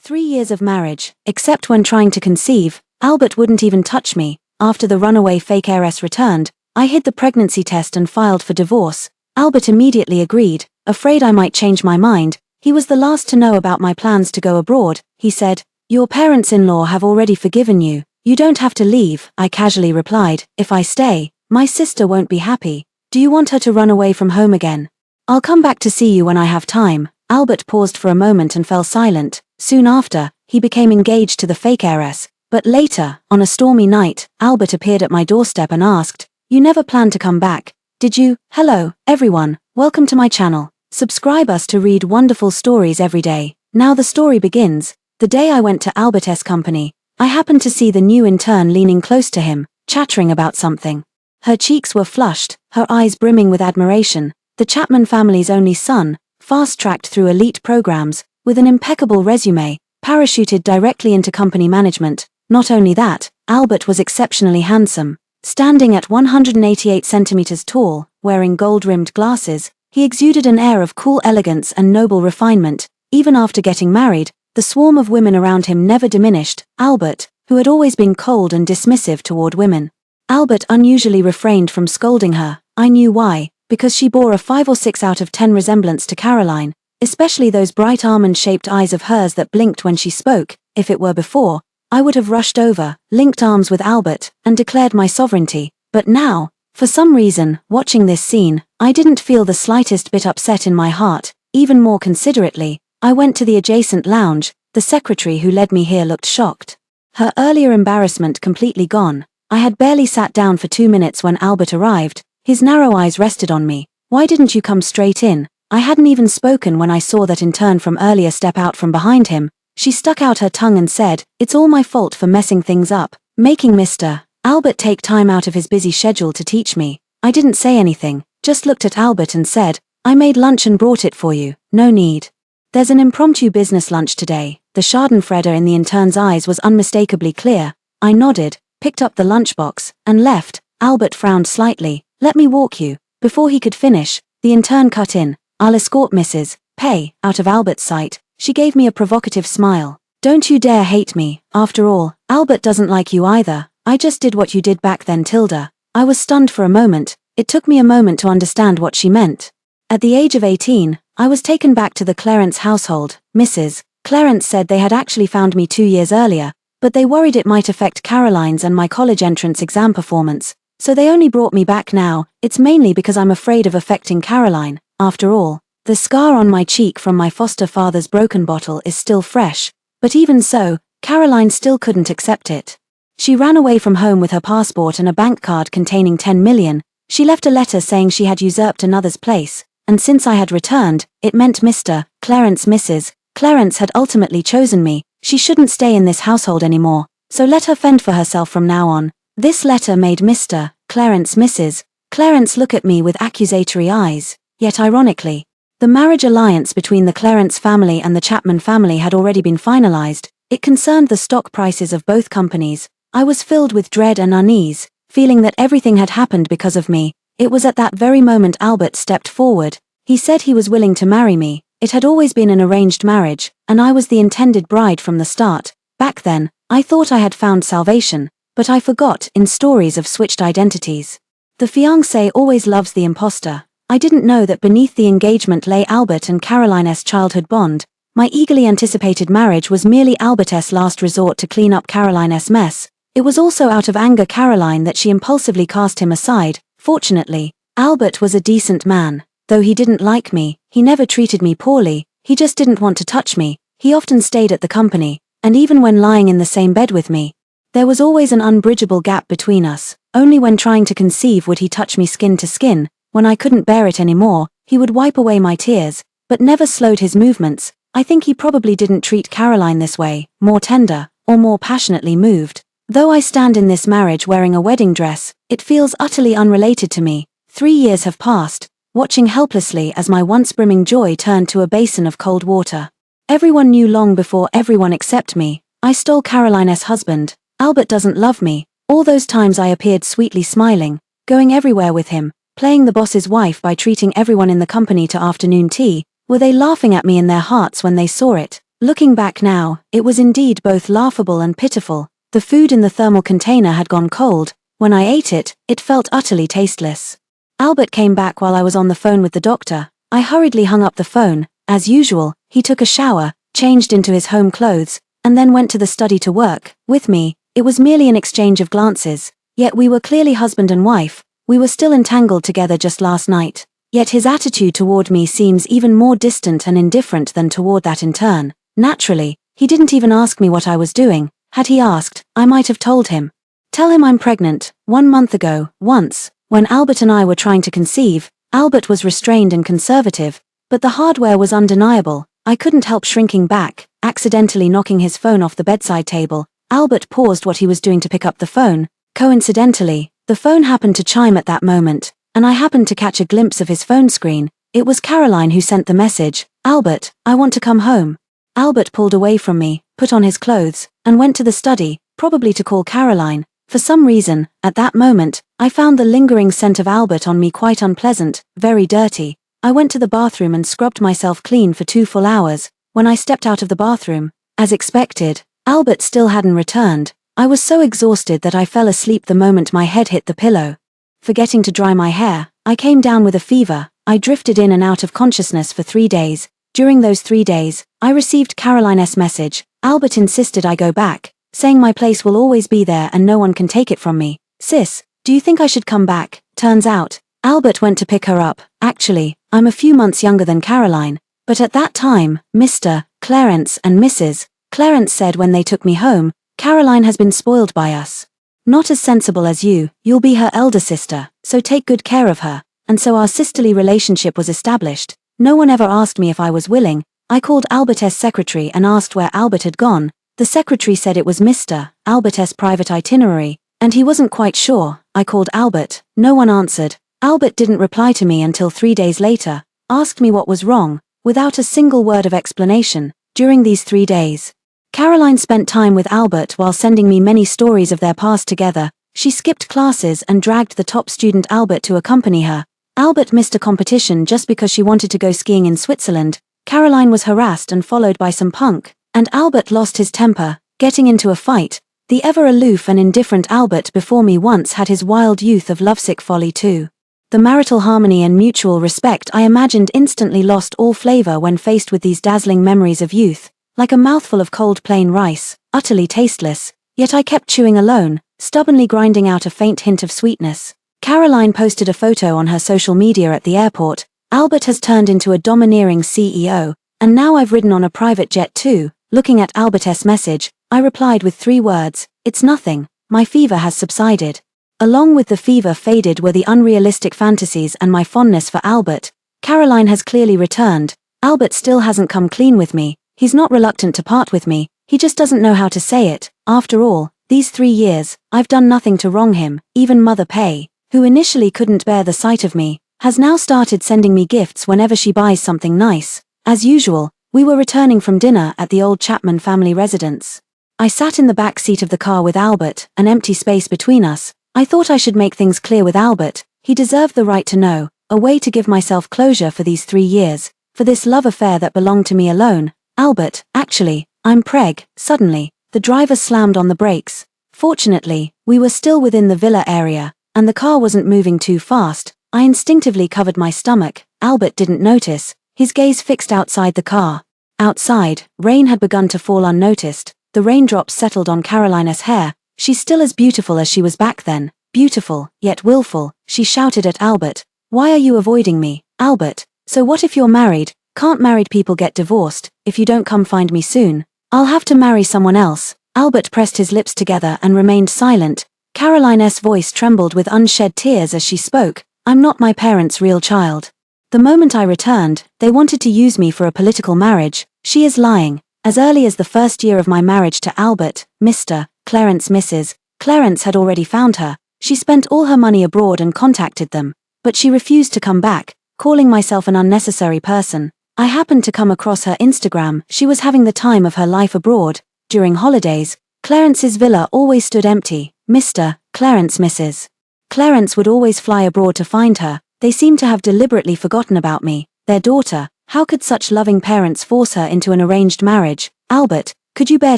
3 years of marriage, except when trying to conceive, Albert wouldn't even touch me. After the runaway fake heiress returned, I hid the pregnancy test and filed for divorce. Albert immediately agreed, afraid I might change my mind. He was the last to know about my plans to go abroad. He said, "Your parents-in-law have already forgiven you. You don't have to leave," I casually replied. "If I stay, my sister won't be happy. Do you want her to run away from home again?" "I'll come back to see you when I have time." Albert paused for a moment and fell silent. Soon after, he became engaged to the fake heiress. But later, on a stormy night, Albert appeared at my doorstep and asked, "You never planned to come back, did you?" Hello, everyone, welcome to my channel. Subscribe us to read wonderful stories every day. Now the story begins. The day I went to Albert's company, I happened to see the new intern leaning close to him, chattering about something. Her cheeks were flushed, her eyes brimming with admiration. The Chapman family's only son, fast-tracked through elite programs, with an impeccable resume, parachuted directly into company management. Not only that, Albert was exceptionally handsome. Standing at 188 centimeters tall, wearing gold-rimmed glasses, he exuded an air of cool elegance and noble refinement. Even after getting married, the swarm of women around him never diminished. Albert, who had always been cold and dismissive toward women. Albert unusually refrained from scolding her. I knew why, because she bore a 5 or 6 out of 10 resemblance to Caroline, especially those bright almond-shaped eyes of hers that blinked when she spoke. If it were before, I would have rushed over, linked arms with Albert, and declared my sovereignty. But now, for some reason, watching this scene, I didn't feel the slightest bit upset in my heart. Even more considerately, I went to the adjacent lounge. The secretary who led me here looked shocked. Her earlier embarrassment completely gone. I had barely sat down for 2 minutes when Albert arrived. His narrow eyes rested on me. "Why didn't you come straight in?" I hadn't even spoken when I saw that intern from earlier step out from behind him. She stuck out her tongue and said, "It's all my fault for messing things up, making Mr. Albert take time out of his busy schedule to teach me." I didn't say anything, just looked at Albert and said, "I made lunch and brought it for you, no need." "There's an impromptu business lunch today." The schadenfreude in the intern's eyes was unmistakably clear. I nodded, picked up the lunchbox, and left. Albert frowned slightly. "Let me walk you." Before he could finish, the intern cut in. "I'll escort Mrs. Pay out of Albert's sight." She gave me a provocative smile. "Don't you dare hate me. After all, Albert doesn't like you either. I just did what you did back then, Tilda." I was stunned for a moment. It took me a moment to understand what she meant. At the age of 18, I was taken back to the Clarence household. Mrs. Clarence said they had actually found me 2 years earlier, but they worried it might affect Caroline's and my college entrance exam performance, so they only brought me back now. It's mainly because I'm afraid of affecting Caroline. After all, the scar on my cheek from my foster father's broken bottle is still fresh, but even so, Caroline still couldn't accept it. She ran away from home with her passport and a bank card containing 10 million. She left a letter saying she had usurped another's place, and since I had returned, it meant Mr. Clarence Mrs. Clarence had ultimately chosen me. She shouldn't stay in this household anymore, so let her fend for herself from now on. This letter made Mr. Clarence Mrs. Clarence look at me with accusatory eyes. Yet ironically, the marriage alliance between the Clarence family and the Chapman family had already been finalized. It concerned the stock prices of both companies. I was filled with dread and unease, feeling that everything had happened because of me. It was at that very moment Albert stepped forward. He said he was willing to marry me. It had always been an arranged marriage, and I was the intended bride from the start. Back then, I thought I had found salvation, but I forgot in stories of switched identities. The fiancé always loves the imposter. I didn't know that beneath the engagement lay Albert and Caroline's childhood bond. My eagerly anticipated marriage was merely Albert's last resort to clean up Caroline's mess. It was also out of anger Caroline that she impulsively cast him aside. Fortunately, Albert was a decent man. Though he didn't like me, he never treated me poorly. He just didn't want to touch me. He often stayed at the company, and even when lying in the same bed with me, there was always an unbridgeable gap between us. Only when trying to conceive would he touch me skin to skin. When I couldn't bear it anymore, he would wipe away my tears, but never slowed his movements. I think he probably didn't treat Caroline this way, more tender, or more passionately moved. Though I stand in this marriage wearing a wedding dress, it feels utterly unrelated to me. 3 years have passed, watching helplessly as my once brimming joy turned to a basin of cold water. Everyone knew long before everyone except me. I stole Caroline's husband. Albert doesn't love me. All those times I appeared sweetly smiling, going everywhere with him, playing the boss's wife by treating everyone in the company to afternoon tea, were they laughing at me in their hearts when they saw it? Looking back now, it was indeed both laughable and pitiful. The food in the thermal container had gone cold. When I ate it, it felt utterly tasteless. Albert came back while I was on the phone with the doctor. I hurriedly hung up the phone. As usual, he took a shower, changed into his home clothes, and then went to the study to work. With me, it was merely an exchange of glances. Yet we were clearly husband and wife. We were still entangled together just last night. Yet his attitude toward me seems even more distant and indifferent than toward that in turn. Naturally, he didn't even ask me what I was doing. Had he asked, I might have told him. Tell him I'm pregnant. 1 month ago, once, when Albert and I were trying to conceive, Albert was restrained and conservative, but the hardware was undeniable. I couldn't help shrinking back, accidentally knocking his phone off the bedside table. Albert paused what he was doing to pick up the phone. Coincidentally, the phone happened to chime at that moment, and I happened to catch a glimpse of his phone screen. It was Caroline who sent the message. Albert, I want to come home. Albert pulled away from me, put on his clothes, and went to the study, probably to call Caroline. For some reason, at that moment, I found the lingering scent of Albert on me quite unpleasant, very dirty. I went to the bathroom and scrubbed myself clean for 2 full hours. When I stepped out of the bathroom, as expected, Albert still hadn't returned. I was so exhausted that I fell asleep the moment my head hit the pillow. Forgetting to dry my hair, I came down with a fever. I drifted in and out of consciousness for 3 days. During those 3 days, I received Caroline's message. Albert insisted I go back, saying my place will always be there and no one can take it from me. Sis, do you think I should come back? Turns out, Albert went to pick her up. Actually, I'm a few months younger than Caroline, but at that time, Mr. Clarence and Mrs. Clarence said when they took me home, Caroline has been spoiled by us. Not as sensible as you, you'll be her elder sister, so take good care of her. And so our sisterly relationship was established. No one ever asked me if I was willing. I called Albert's secretary and asked where Albert had gone. The secretary said it was Mr. Albert's private itinerary, and he wasn't quite sure. I called Albert. No one answered. Albert didn't reply to me until 3 days later, asked me what was wrong, without a single word of explanation. During these 3 days, Caroline spent time with Albert while sending me many stories of their past together. She skipped classes and dragged the top student Albert to accompany her. Albert missed a competition just because she wanted to go skiing in Switzerland. Caroline was harassed and followed by some punk, and Albert lost his temper, getting into a fight. The ever aloof and indifferent Albert before me once had his wild youth of lovesick folly too. The marital harmony and mutual respect I imagined instantly lost all flavor when faced with these dazzling memories of youth, like a mouthful of cold plain rice, utterly tasteless, yet I kept chewing alone, stubbornly grinding out a faint hint of sweetness. Caroline posted a photo on her social media at the airport. Albert has turned into a domineering CEO, and now I've ridden on a private jet too. Looking at Albert's message, I replied with 3 words, it's nothing, my fever has subsided. Along with the fever faded were the unrealistic fantasies and my fondness for Albert. Caroline has clearly returned. Albert still hasn't come clean with me. He's not reluctant to part with me, he just doesn't know how to say it. After all, these 3 years, I've done nothing to wrong him. Even Mother Pay, who initially couldn't bear the sight of me, has now started sending me gifts whenever she buys something nice. As usual, we were returning from dinner at the old Chapman family residence. I sat in the back seat of the car with Albert, an empty space between us. I thought I should make things clear with Albert. He deserved the right to know, a way to give myself closure for these 3 years, for this love affair that belonged to me alone. Albert, actually, I'm preg. Suddenly, the driver slammed on the brakes. Fortunately, we were still within the villa area, and the car wasn't moving too fast. I instinctively covered my stomach. Albert didn't notice, his gaze fixed outside the car. Outside, rain had begun to fall unnoticed. The raindrops settled on Caroline's hair. She's still as beautiful as she was back then. Beautiful, yet willful, she shouted at Albert. Why are you avoiding me, Albert? So what if you're married? Can't married people get divorced? If you don't come find me soon, I'll have to marry someone else. Albert pressed his lips together and remained silent. Caroline's voice trembled with unshed tears as she spoke. I'm not my parents' real child. The moment I returned, they wanted to use me for a political marriage. She is lying. As early as the first year of my marriage to Albert, Mr. Clarence Mrs. Clarence had already found her. She spent all her money abroad and contacted them, but she refused to come back, calling myself an unnecessary person. I happened to come across her Instagram. She was having the time of her life abroad. During holidays, Clarence's villa always stood empty. Mr. Clarence Mrs. Clarence would always fly abroad to find her. They seemed to have deliberately forgotten about me. Their daughter, How could such loving parents force her into an arranged marriage? Albert, could you bear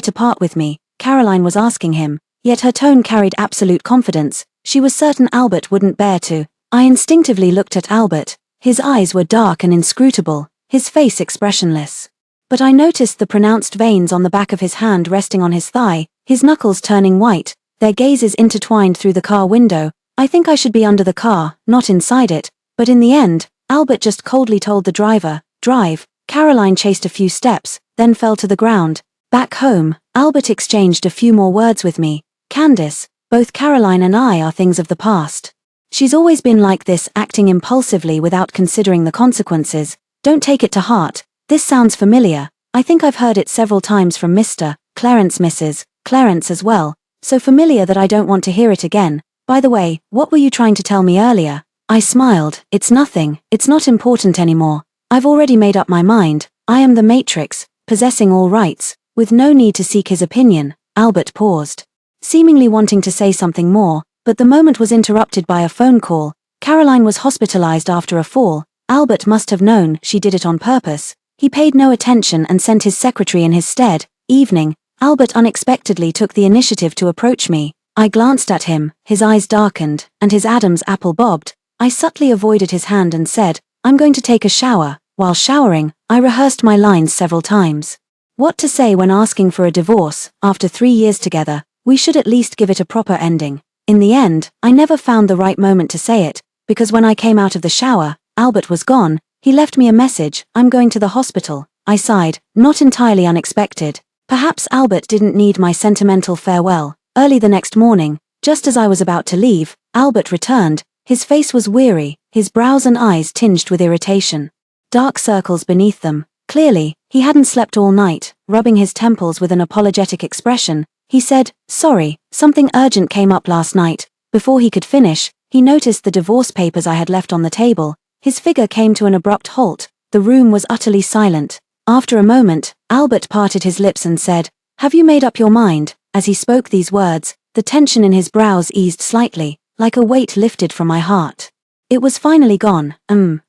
to part with me? Caroline was asking him, yet her tone carried absolute confidence. She was certain Albert wouldn't bear to. I instinctively looked at Albert. His eyes were dark and inscrutable, his face expressionless. But I noticed the pronounced veins on the back of his hand resting on his thigh, his knuckles turning white, their gazes intertwined through the car window. I think I should be under the car, not inside it. But in the end, Albert just coldly told the driver, "Drive." Caroline chased a few steps, then fell to the ground. Back home, Albert exchanged a few more words with me. "Candice, both Caroline and I are things of the past. She's always been like this, acting impulsively without considering the consequences. Don't take it to heart. This sounds familiar. I think I've heard it several times from Mr. Clarence, Mrs. Clarence as well, so familiar that I don't want to hear it again. By the way, what were you trying to tell me earlier?" I smiled. "It's nothing. It's not important anymore. I've already made up my mind. I am the Matrix, possessing all rights, with no need to seek his opinion." Albert paused, seemingly wanting to say something more, but the moment was interrupted by a phone call. Caroline was hospitalized after a fall. Albert must have known she did it on purpose. He paid no attention and sent his secretary in his stead. Evening, Albert unexpectedly took the initiative to approach me. I glanced at him, his eyes darkened, and his Adam's apple bobbed. I subtly avoided his hand and said, "I'm going to take a shower." While showering, I rehearsed my lines several times. What to say when asking for a divorce? After 3 years together, we should at least give it a proper ending. In the end, I never found the right moment to say it, because when I came out of the shower, Albert was gone. He left me a message, "I'm going to the hospital." I sighed, not entirely unexpected. Perhaps Albert didn't need my sentimental farewell. Early the next morning, just as I was about to leave, Albert returned. His face was weary, his brows and eyes tinged with irritation, dark circles beneath them. Clearly, he hadn't slept all night. Rubbing his temples with an apologetic expression, he said, "Sorry, something urgent came up last night." Before he could finish, he noticed the divorce papers I had left on the table. His figure came to an abrupt halt. The room was utterly silent. After a moment, Albert parted his lips and said, "Have you made up your mind?" As he spoke these words, the tension in his brows eased slightly, like a weight lifted from my heart. It was finally gone.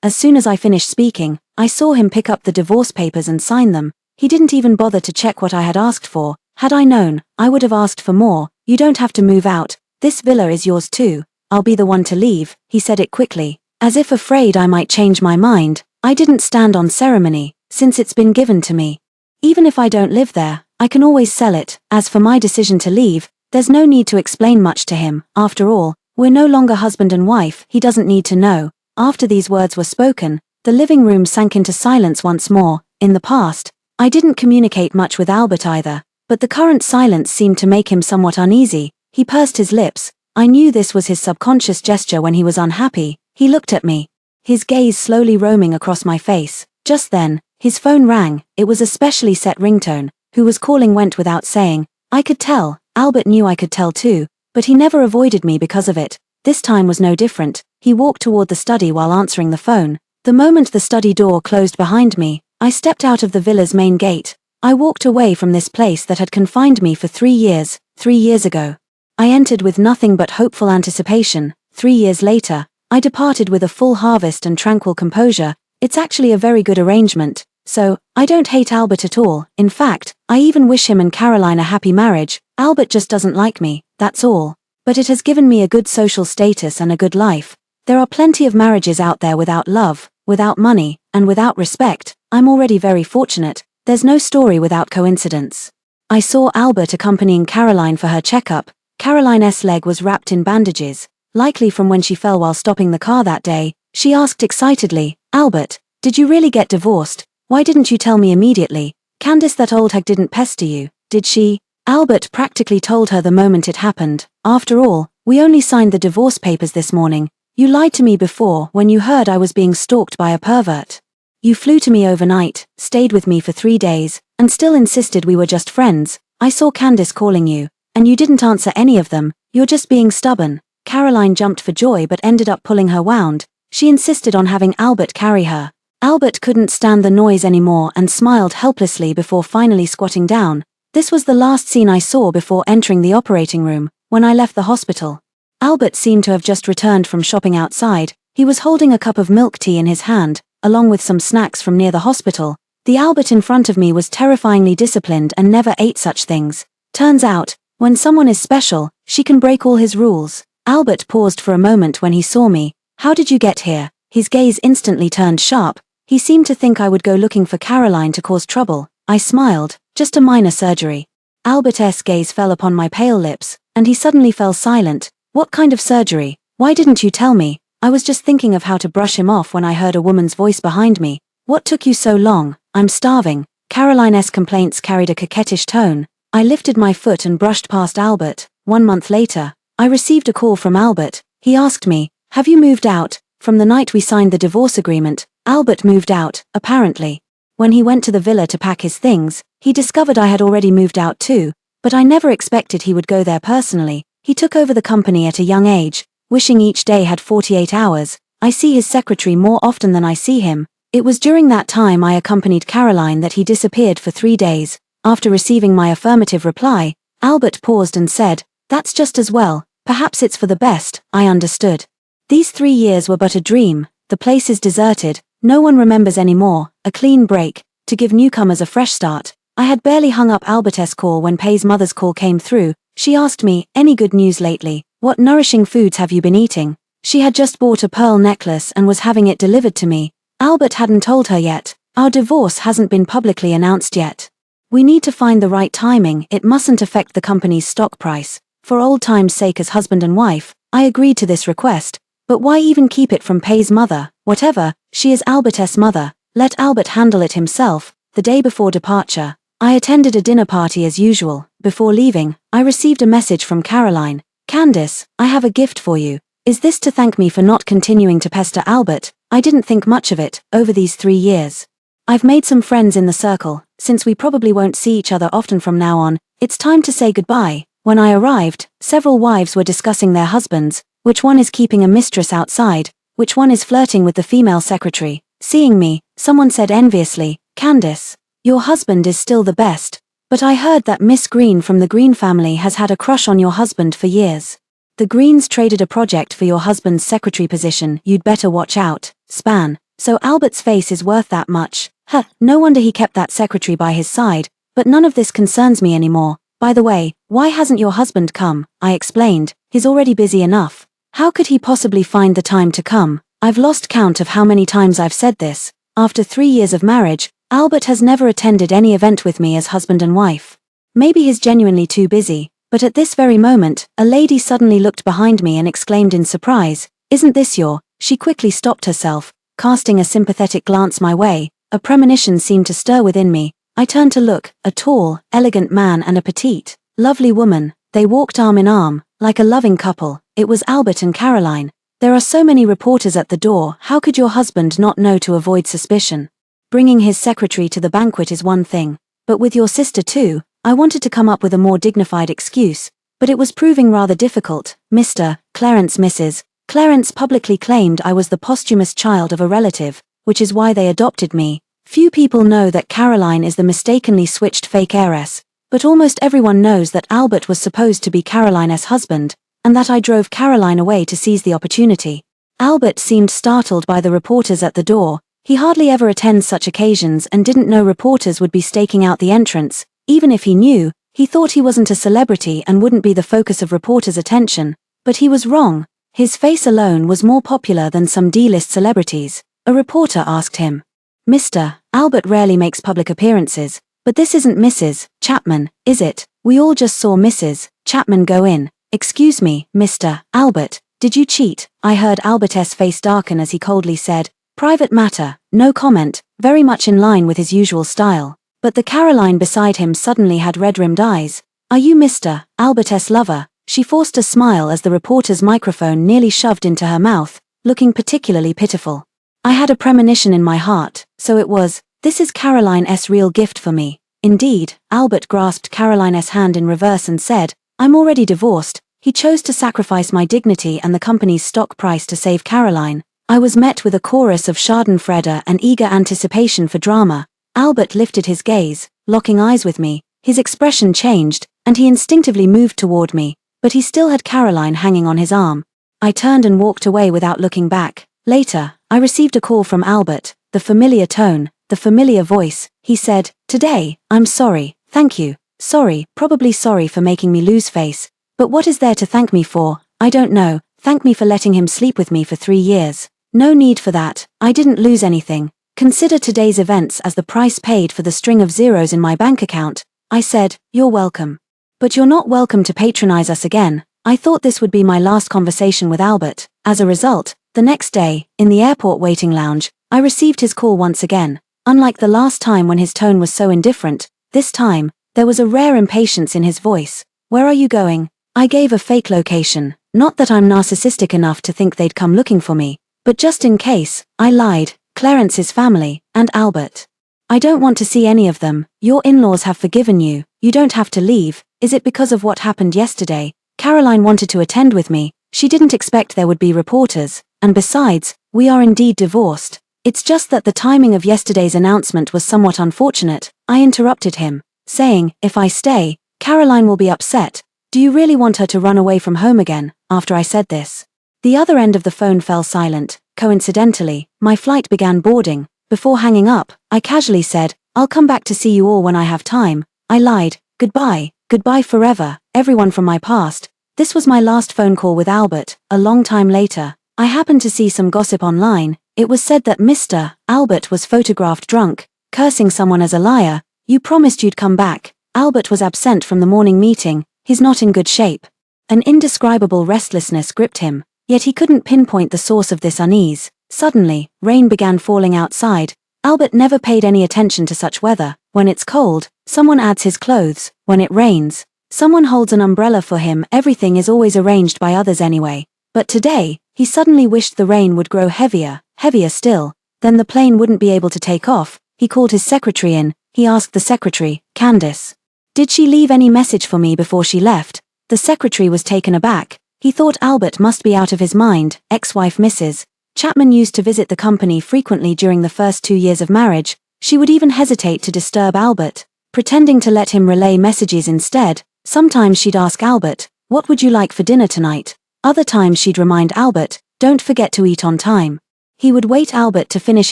As soon as I finished speaking, I saw him pick up the divorce papers and sign them. He didn't even bother to check what I had asked for. Had I known, I would have asked for more. "You don't have to move out. This villa is yours too. I'll be the one to leave." He said it quickly, as if afraid I might change my mind. I didn't stand on ceremony, since it's been given to me. Even if I don't live there, I can always sell it. As for my decision to leave, there's no need to explain much to him. After all, we're no longer husband and wife. He doesn't need to know. After these words were spoken, the living room sank into silence once more. In the past, I didn't communicate much with Albert either, but the current silence seemed to make him somewhat uneasy. He pursed his lips. I knew this was his subconscious gesture when he was unhappy. He looked at me, his gaze slowly roaming across my face. Just then, his phone rang. It was a specially set ringtone. Who was calling went without saying. I could tell. Albert knew I could tell too, but he never avoided me because of it. This time was no different. He walked toward the study while answering the phone. The moment the study door closed behind me, I stepped out of the villa's main gate. I walked away from this place that had confined me for 3 years. 3 years ago, I entered with nothing but hopeful anticipation. 3 years later, I departed with a full harvest and tranquil composure. It's actually a very good arrangement. So, I don't hate Albert at all. In fact, I even wish him and Caroline a happy marriage. Albert just doesn't like me, that's all. But it has given me a good social status and a good life. There are plenty of marriages out there without love, without money, and without respect. I'm already very fortunate. There's no story without coincidence. I saw Albert accompanying Caroline for her checkup. Caroline's leg was wrapped in bandages, likely from when she fell while stopping the car that day. She asked excitedly, "Albert, did you really get divorced? Why didn't you tell me immediately? Candice, that old hag, didn't pester you, did she?" Albert practically told her the moment it happened. "After all, we only signed the divorce papers this morning. You lied to me before when you heard I was being stalked by a pervert. You flew to me overnight, stayed with me for 3 days, and still insisted we were just friends. I saw Candice calling you, and you didn't answer any of them. You're just being stubborn." Caroline jumped for joy but ended up pulling her wound. She insisted on having Albert carry her. Albert couldn't stand the noise anymore and smiled helplessly before finally squatting down. This was the last scene I saw before entering the operating room. When I left the hospital, Albert seemed to have just returned from shopping outside. He was holding a cup of milk tea in his hand, along with some snacks from near the hospital. The Albert in front of me was terrifyingly disciplined and never ate such things. Turns out, when someone is special, she can break all his rules. Albert paused for a moment when he saw me. How did you get here? His gaze instantly turned sharp. He seemed to think I would go looking for Caroline to cause trouble. I smiled. Just a minor surgery. Albert's gaze fell upon my pale lips, and he suddenly fell silent. What kind of surgery? Why didn't you tell me? I was just thinking of how to brush him off when I heard a woman's voice behind me. What took you so long? I'm starving. Caroline's complaints carried a coquettish tone. I lifted my foot and brushed past Albert. 1 month later, I received a call from Albert. He asked me, "Have you moved out?" From the night we signed the divorce agreement, Albert moved out, apparently. When he went to the villa to pack his things, he discovered I had already moved out too, but I never expected he would go there personally. He took over the company at a young age, wishing each day had 48 hours. I see his secretary more often than I see him. It was during that time I accompanied Caroline that he disappeared for 3 days. After receiving my affirmative reply, Albert paused and said, "That's just as well, perhaps it's for the best." I understood. These 3 years were but a dream. The place is deserted, no one remembers anymore, a clean break, to give newcomers a fresh start. I had barely hung up Albert's call when Pay's mother's call came through. She asked me, "Any good news lately? What nourishing foods have you been eating?" She had just bought a pearl necklace and was having it delivered to me. Albert hadn't told her yet. Our divorce hasn't been publicly announced yet. We need to find the right timing. It mustn't affect the company's stock price. For old time's sake as husband and wife, I agreed to this request. But why even keep it from Pay's mother? Whatever, she is Albert's mother. Let Albert handle it himself. The day before departure, I attended a dinner party as usual. Before leaving, I received a message from Caroline. "Candice, I have a gift for you. Is this to thank me for not continuing to pester Albert?" I didn't think much of it. Over these 3 years, I've made some friends in the circle. Since we probably won't see each other often from now on, it's time to say goodbye. When I arrived, several wives were discussing their husbands. Which one is keeping a mistress outside? Which one is flirting with the female secretary? Seeing me, someone said enviously, "Candice, your husband is still the best. But I heard that Miss Green from the Green family has had a crush on your husband for years. The Greens traded a project for your husband's secretary position. You'd better watch out." Span. So Albert's face is worth that much. Huh, no wonder he kept that secretary by his side. But none of this concerns me anymore. By the way, why hasn't your husband come? I explained. He's already busy enough. How could he possibly find the time to come? I've lost count of how many times I've said this. After 3 years of marriage, Albert has never attended any event with me as husband and wife. Maybe he's genuinely too busy, but at this very moment, a lady suddenly looked behind me and exclaimed in surprise, "Isn't this your?" She quickly stopped herself, casting a sympathetic glance my way. A premonition seemed to stir within me. I turned to look. A tall, elegant man and a petite, lovely woman. They walked arm in arm, like a loving couple. It was Albert and Caroline. "There are so many reporters at the door. How could your husband not know to avoid suspicion? Bringing his secretary to the banquet is one thing, but with your sister too." I wanted to come up with a more dignified excuse, but it was proving rather difficult. Mr. Clarence Mrs. Clarence publicly claimed I was the posthumous child of a relative, which is why they adopted me. Few people know that Caroline is the mistakenly switched fake heiress, but almost everyone knows that Albert was supposed to be Caroline's husband, and that I drove Caroline away to seize the opportunity. Albert seemed startled by the reporters at the door. He hardly ever attends such occasions and didn't know reporters would be staking out the entrance. Even if he knew, he thought he wasn't a celebrity and wouldn't be the focus of reporters' attention. But he was wrong. His face alone was more popular than some D-list celebrities. A reporter asked him, "Mr. Albert rarely makes public appearances, but this isn't Mrs. Chapman, is it? We all just saw Mrs. Chapman go in." "Excuse me, Mr. Albert, did you cheat?" I heard Albert's face darken as he coldly said, "Private matter, no comment," very much in line with his usual style. But the Caroline beside him suddenly had red-rimmed eyes. "Are you Mr. Albert's lover?" She forced a smile as the reporter's microphone nearly shoved into her mouth, looking particularly pitiful. I had a premonition in my heart, so it was, "This is Caroline's real gift for me." Indeed, Albert grasped Caroline's hand in reverse and said, "I'm already divorced." He chose to sacrifice my dignity and the company's stock price to save Caroline. I was met with a chorus of schadenfreude and eager anticipation for drama. Albert lifted his gaze, locking eyes with me. His expression changed, and he instinctively moved toward me, but he still had Caroline hanging on his arm. I turned and walked away without looking back. Later, I received a call from Albert. the familiar tone, the familiar voice. He said, "Today, I'm sorry, thank you, sorry, probably sorry for making me lose face. But what is there to thank me for? I don't know, thank me for letting him sleep with me for 3 years. No need for that, I didn't lose anything. Consider today's events as the price paid for the string of zeros in my bank account." I said, "You're welcome. But you're not welcome to patronize us again." I thought this would be my last conversation with Albert. As a result, the next day, in the airport waiting lounge, I received his call once again. Unlike the last time when his tone was so indifferent, this time, there was a rare impatience in his voice. "Where are you going?" I gave a fake location. Not that I'm narcissistic enough to think they'd come looking for me, but just in case, I lied. Clarence's family, and Albert. "I don't want to see any of them. Your in-laws have forgiven you. You don't have to leave." "Is it because of what happened yesterday?" Caroline wanted to attend with me. She didn't expect there would be reporters, and besides, we are indeed divorced. "It's just that the timing of yesterday's announcement was somewhat unfortunate." I interrupted him, saying, "If I stay, Caroline will be upset. Do you really want her to run away from home again?" After I said this, the other end of the phone fell silent. Coincidentally, my flight began boarding. Before hanging up, I casually said, "I'll come back to see you all when I have time." I lied. Goodbye, goodbye forever, everyone from my past. This was my last phone call with Albert. A long time later, I happened to see some gossip online. It was said that Mr. Albert was photographed drunk, cursing someone as a liar. "You promised you'd come back." Albert was absent from the morning meeting. He's not in good shape. An indescribable restlessness gripped him, yet he couldn't pinpoint the source of this unease. Suddenly, rain began falling outside. Albert never paid any attention to such weather. When it's cold, someone adds his clothes. When it rains, someone holds an umbrella for him. Everything is always arranged by others anyway. But today, he suddenly wished the rain would grow heavier, heavier still. Then the plane wouldn't be able to take off. He called his secretary in. He asked the secretary, "Candace, did she leave any message for me before she left?" The secretary was taken aback. He thought Albert must be out of his mind. Ex-wife Mrs. Chapman used to visit the company frequently during the first 2 years of marriage. She would even hesitate to disturb Albert, pretending to let him relay messages instead. Sometimes she'd ask Albert, "What would you like for dinner tonight?" Other times she'd remind Albert, "Don't forget to eat on time." He would wait Albert to finish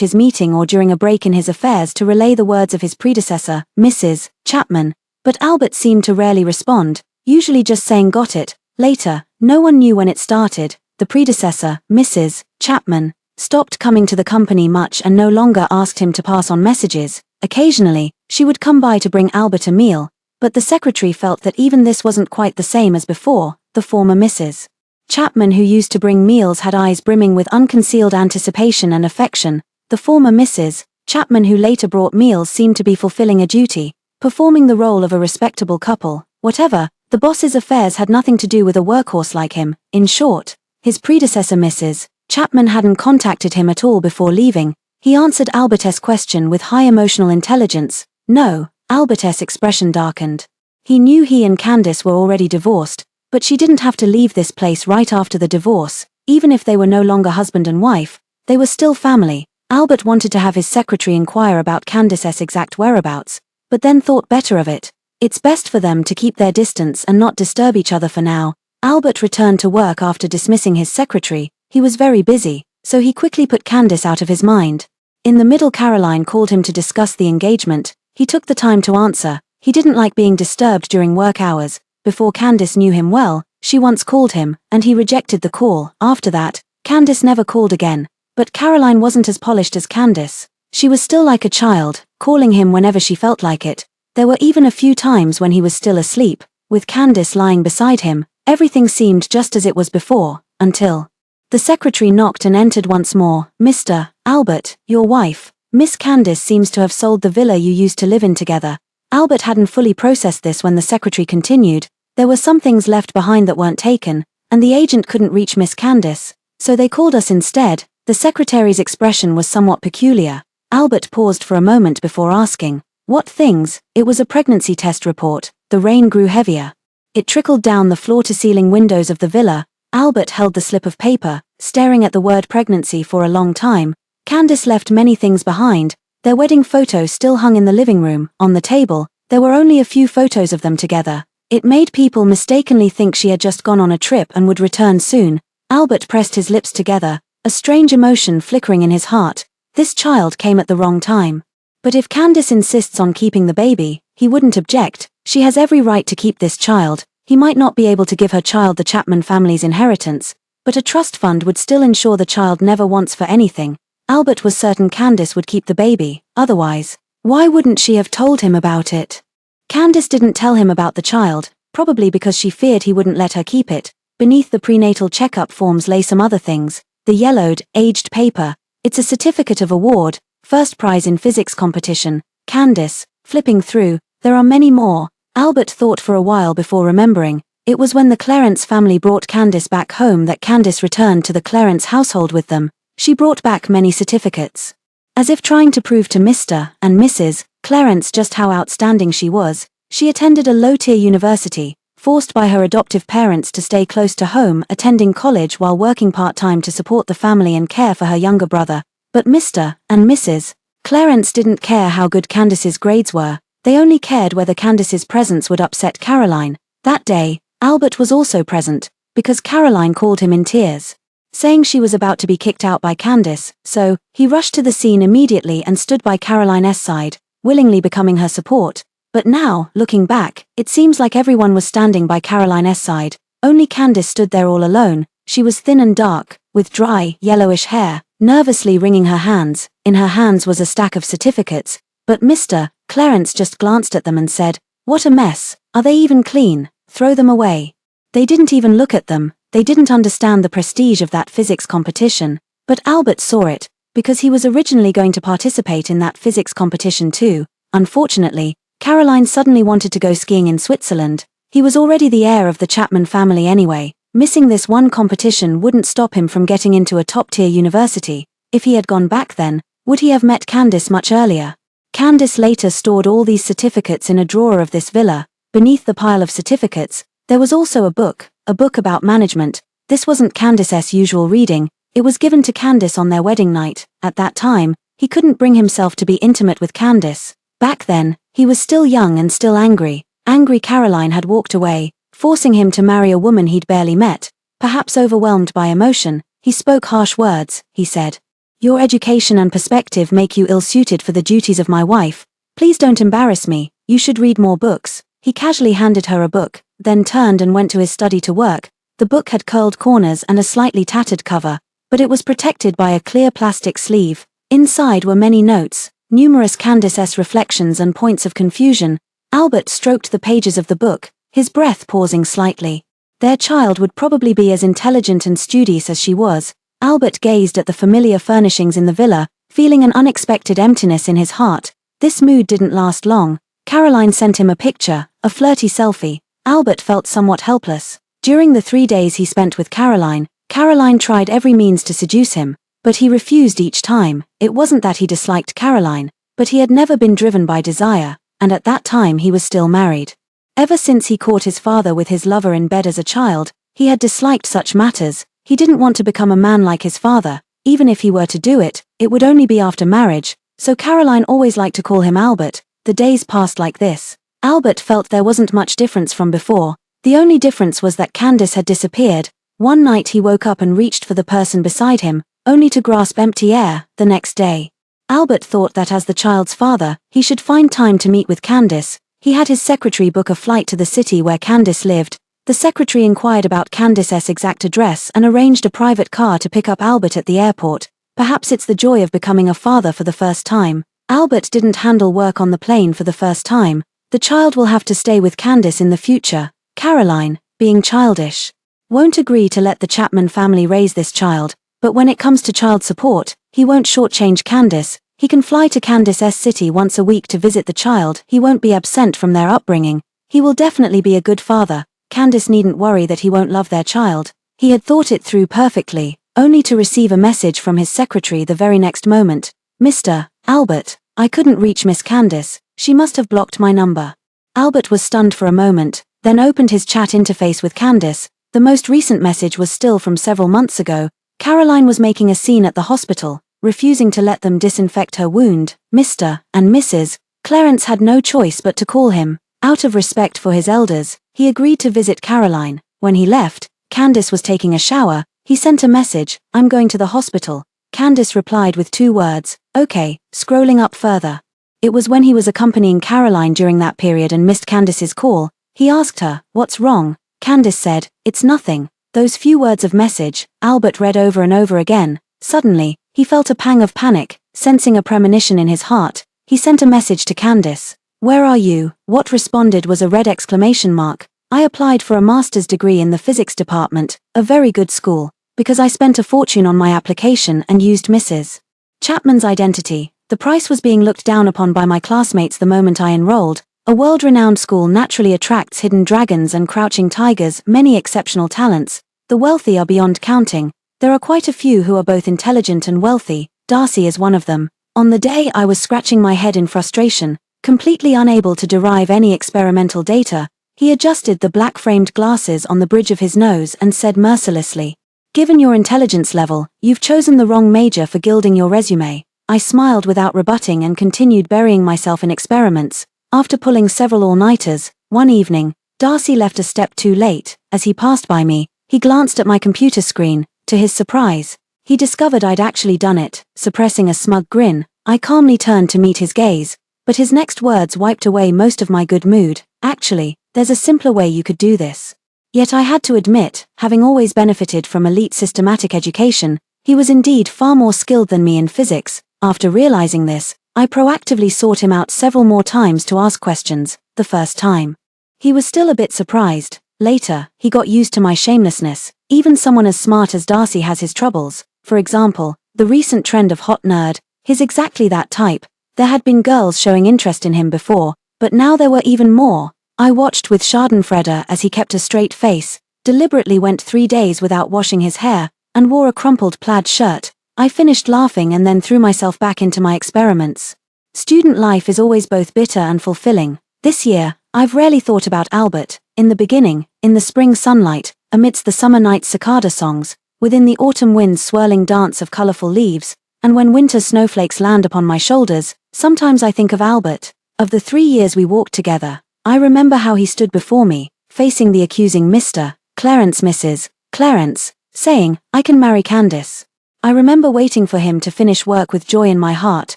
his meeting or during a break in his affairs to relay the words of his predecessor, Mrs. Chapman. But Albert seemed to rarely respond, usually just saying "got it." Later, no one knew when it started. The predecessor, Mrs. Chapman, stopped coming to the company much and no longer asked him to pass on messages. Occasionally, she would come by to bring Albert a meal, but the secretary felt that even this wasn't quite the same as before. The former Mrs. Chapman who used to bring meals had eyes brimming with unconcealed anticipation and affection. The former Mrs. Chapman who later brought meals seemed to be fulfilling a duty, performing the role of a respectable couple. Whatever, the boss's affairs had nothing to do with a workhorse like him. In short, his predecessor Mrs. Chapman hadn't contacted him at all before leaving. He answered Albert's question with high emotional intelligence. "No." Albert's expression darkened. He knew he and Candace were already divorced, but she didn't have to leave this place right after the divorce. Even if they were no longer husband and wife, they were still family. Albert wanted to have his secretary inquire about Candace's exact whereabouts, but then thought better of it. It's best for them to keep their distance and not disturb each other for now. Albert returned to work after dismissing his secretary. He was very busy, so he quickly put Candace out of his mind. In the middle, Caroline called him to discuss the engagement. He took the time to answer. He didn't like being disturbed during work hours. Before Candace knew him well, she once called him, and he rejected the call. After that, Candace never called again. But Caroline wasn't as polished as Candace. She was still like a child, calling him whenever she felt like it. There were even a few times when he was still asleep, with Candace lying beside him. Everything seemed just as it was before, until the secretary knocked and entered once more. "Mr. Albert, your wife, Miss Candace seems to have sold the villa you used to live in together." Albert hadn't fully processed this when the secretary continued. "There were some things left behind that weren't taken, and the agent couldn't reach Miss Candace, so they called us instead." The secretary's expression was somewhat peculiar. Albert paused for a moment before asking, "What things?" It was a pregnancy test report. The rain grew heavier. It trickled down the floor-to-ceiling windows of the villa. Albert held the slip of paper, staring at the word pregnancy for a long time. Candace left many things behind. Their wedding photo still hung in the living room. On the table, there were only a few photos of them together. It made people mistakenly think she had just gone on a trip and would return soon. Albert pressed his lips together, a strange emotion flickering in his heart. This child came at the wrong time. But if Candace insists on keeping the baby, he wouldn't object. She has every right to keep this child. He might not be able to give her child the Chapman family's inheritance, but a trust fund would still ensure the child never wants for anything. Albert was certain Candace would keep the baby, otherwise, why wouldn't she have told him about it? Candace didn't tell him about the child, probably because she feared he wouldn't let her keep it. Beneath the prenatal checkup forms lay some other things. The yellowed, aged paper. It's a certificate of award, first prize in physics competition. Candace, flipping through, there are many more. Albert thought for a while before remembering. It was when the Clarence family brought Candace back home that Candace returned to the Clarence household with them. She brought back many certificates. As if trying to prove to Mr. and Mrs. Clarence just how outstanding she was, she attended a low-tier university, forced by her adoptive parents to stay close to home, attending college while working part-time to support the family and care for her younger brother. But Mr. and Mrs. Clarence didn't care how good Candace's grades were. They only cared whether Candace's presence would upset Caroline. That day, Albert was also present, because Caroline called him in tears, saying she was about to be kicked out by Candace, so he rushed to the scene immediately and stood by Caroline's side, willingly becoming her support. But now, looking back, it seems like everyone was standing by Caroline's side. Only Candace stood there all alone. She was thin and dark, with dry, yellowish hair, nervously wringing her hands. In her hands was a stack of certificates, but Mr. Clarence just glanced at them and said, "What a mess. Are they even clean? Throw them away." They didn't even look at them. They didn't understand the prestige of that physics competition, but Albert saw it, because he was originally going to participate in that physics competition too. Unfortunately, Caroline suddenly wanted to go skiing in Switzerland. He was already the heir of the Chapman family anyway. Missing this one competition wouldn't stop him from getting into a top-tier university. If he had gone back then, would he have met Candace much earlier? Candace later stored all these certificates in a drawer of this villa. Beneath the pile of certificates, there was also a book about management. This wasn't Candace's usual reading. It was given to Candace on their wedding night. At that time, he couldn't bring himself to be intimate with Candace. Back then, he was still young and still angry. Angry Caroline had walked away, forcing him to marry a woman he'd barely met. Perhaps overwhelmed by emotion, he spoke harsh words. He said, "Your education and perspective make you ill-suited for the duties of my wife. Please don't embarrass me. You should read more books." He casually handed her a book, then turned and went to his study to work. The book had curled corners and a slightly tattered cover, but it was protected by a clear plastic sleeve. Inside were many notes, numerous Candace's reflections and points of confusion. Albert stroked the pages of the book, his breath pausing slightly. Their child would probably be as intelligent and studious as she was. Albert gazed at the familiar furnishings in the villa, feeling an unexpected emptiness in his heart. This mood didn't last long. Caroline sent him a picture, a flirty selfie. Albert felt somewhat helpless. During the 3 days he spent with Caroline, Caroline tried every means to seduce him, but he refused each time. It wasn't that he disliked Caroline, but he had never been driven by desire, and at that time he was still married. Ever since he caught his father with his lover in bed as a child, he had disliked such matters. He didn't want to become a man like his father. Even if he were to do it, it would only be after marriage, so Caroline always liked to call him Albert. The days passed like this. Albert felt there wasn't much difference from before. The only difference was that Candace had disappeared. One night he woke up and reached for the person beside him, only to grasp empty air. The next day, Albert thought that as the child's father, he should find time to meet with Candace. He had his secretary book a flight to the city where Candace lived. The secretary inquired about Candace's exact address and arranged a private car to pick up Albert at the airport. Perhaps it's the joy of becoming a father for the first time. Albert didn't handle work on the plane for the first time. The child will have to stay with Candace in the future. Caroline, being childish, won't agree to let the Chapman family raise this child, but when it comes to child support, he won't shortchange Candace. He can fly to Candace's city once a week to visit the child. He won't be absent from their upbringing. He will definitely be a good father. Candace needn't worry that he won't love their child. He had thought it through perfectly, only to receive a message from his secretary the very next moment. "Mr. Albert, I couldn't reach Miss Candace. She must have blocked my number." Albert was stunned for a moment, then opened his chat interface with Candace. The most recent message was still from several months ago. Caroline was making a scene at the hospital, refusing to let them disinfect her wound. Mr. and Mrs. Clarence had no choice but to call him. Out of respect for his elders, he agreed to visit Caroline. When he left, Candace was taking a shower. He sent a message, "I'm going to the hospital. Candace replied with 2 words, "Okay," scrolling up further. It was when he was accompanying Caroline during that period and missed Candace's call. He asked her, "What's wrong?" Candace said, "It's nothing." Those few words of message, Albert read over and over again. Suddenly, he felt a pang of panic, sensing a premonition in his heart. He sent a message to Candace. "Where are you?" What responded was a red exclamation mark. "I applied for a master's degree in the physics department, a very good school, because I spent a fortune on my application and used Mrs. Chapman's identity. The price was being looked down upon by my classmates the moment I enrolled. A world-renowned school naturally attracts hidden dragons and crouching tigers, many exceptional talents. The wealthy are beyond counting. There are quite a few who are both intelligent and wealthy. Darcy is one of them." On the day I was scratching my head in frustration, completely unable to derive any experimental data, he adjusted the black-framed glasses on the bridge of his nose and said mercilessly, "Given your intelligence level, you've chosen the wrong major for gilding your resume." I smiled without rebutting and continued burying myself in experiments. After pulling several all-nighters, one evening, Darcy left a step too late. As he passed by me, he glanced at my computer screen. To his surprise, he discovered I'd actually done it. Suppressing a smug grin, I calmly turned to meet his gaze, but his next words wiped away most of my good mood. "Actually, there's a simpler way you could do this." Yet I had to admit, having always benefited from elite systematic education, he was indeed far more skilled than me in physics. After realizing this, I proactively sought him out several more times to ask questions. The first time, he was still a bit surprised. Later, he got used to my shamelessness. Even someone as smart as Darcy has his troubles. For example, the recent trend of hot nerd, he's exactly that type. There had been girls showing interest in him before, but now there were even more. I watched with schadenfreude as he kept a straight face, deliberately went 3 days without washing his hair, and wore a crumpled plaid shirt. I finished laughing and then threw myself back into my experiments. Student life is always both bitter and fulfilling. This year, I've rarely thought about Albert. In the beginning, in the spring sunlight, amidst the summer night cicada songs, within the autumn wind's swirling dance of colorful leaves, and when winter snowflakes land upon my shoulders, sometimes I think of Albert. Of the 3 years we walked together, I remember how he stood before me, facing the accusing Mr. Clarence, Mrs. Clarence, saying, "I can marry Candace." I remember waiting for him to finish work with joy in my heart,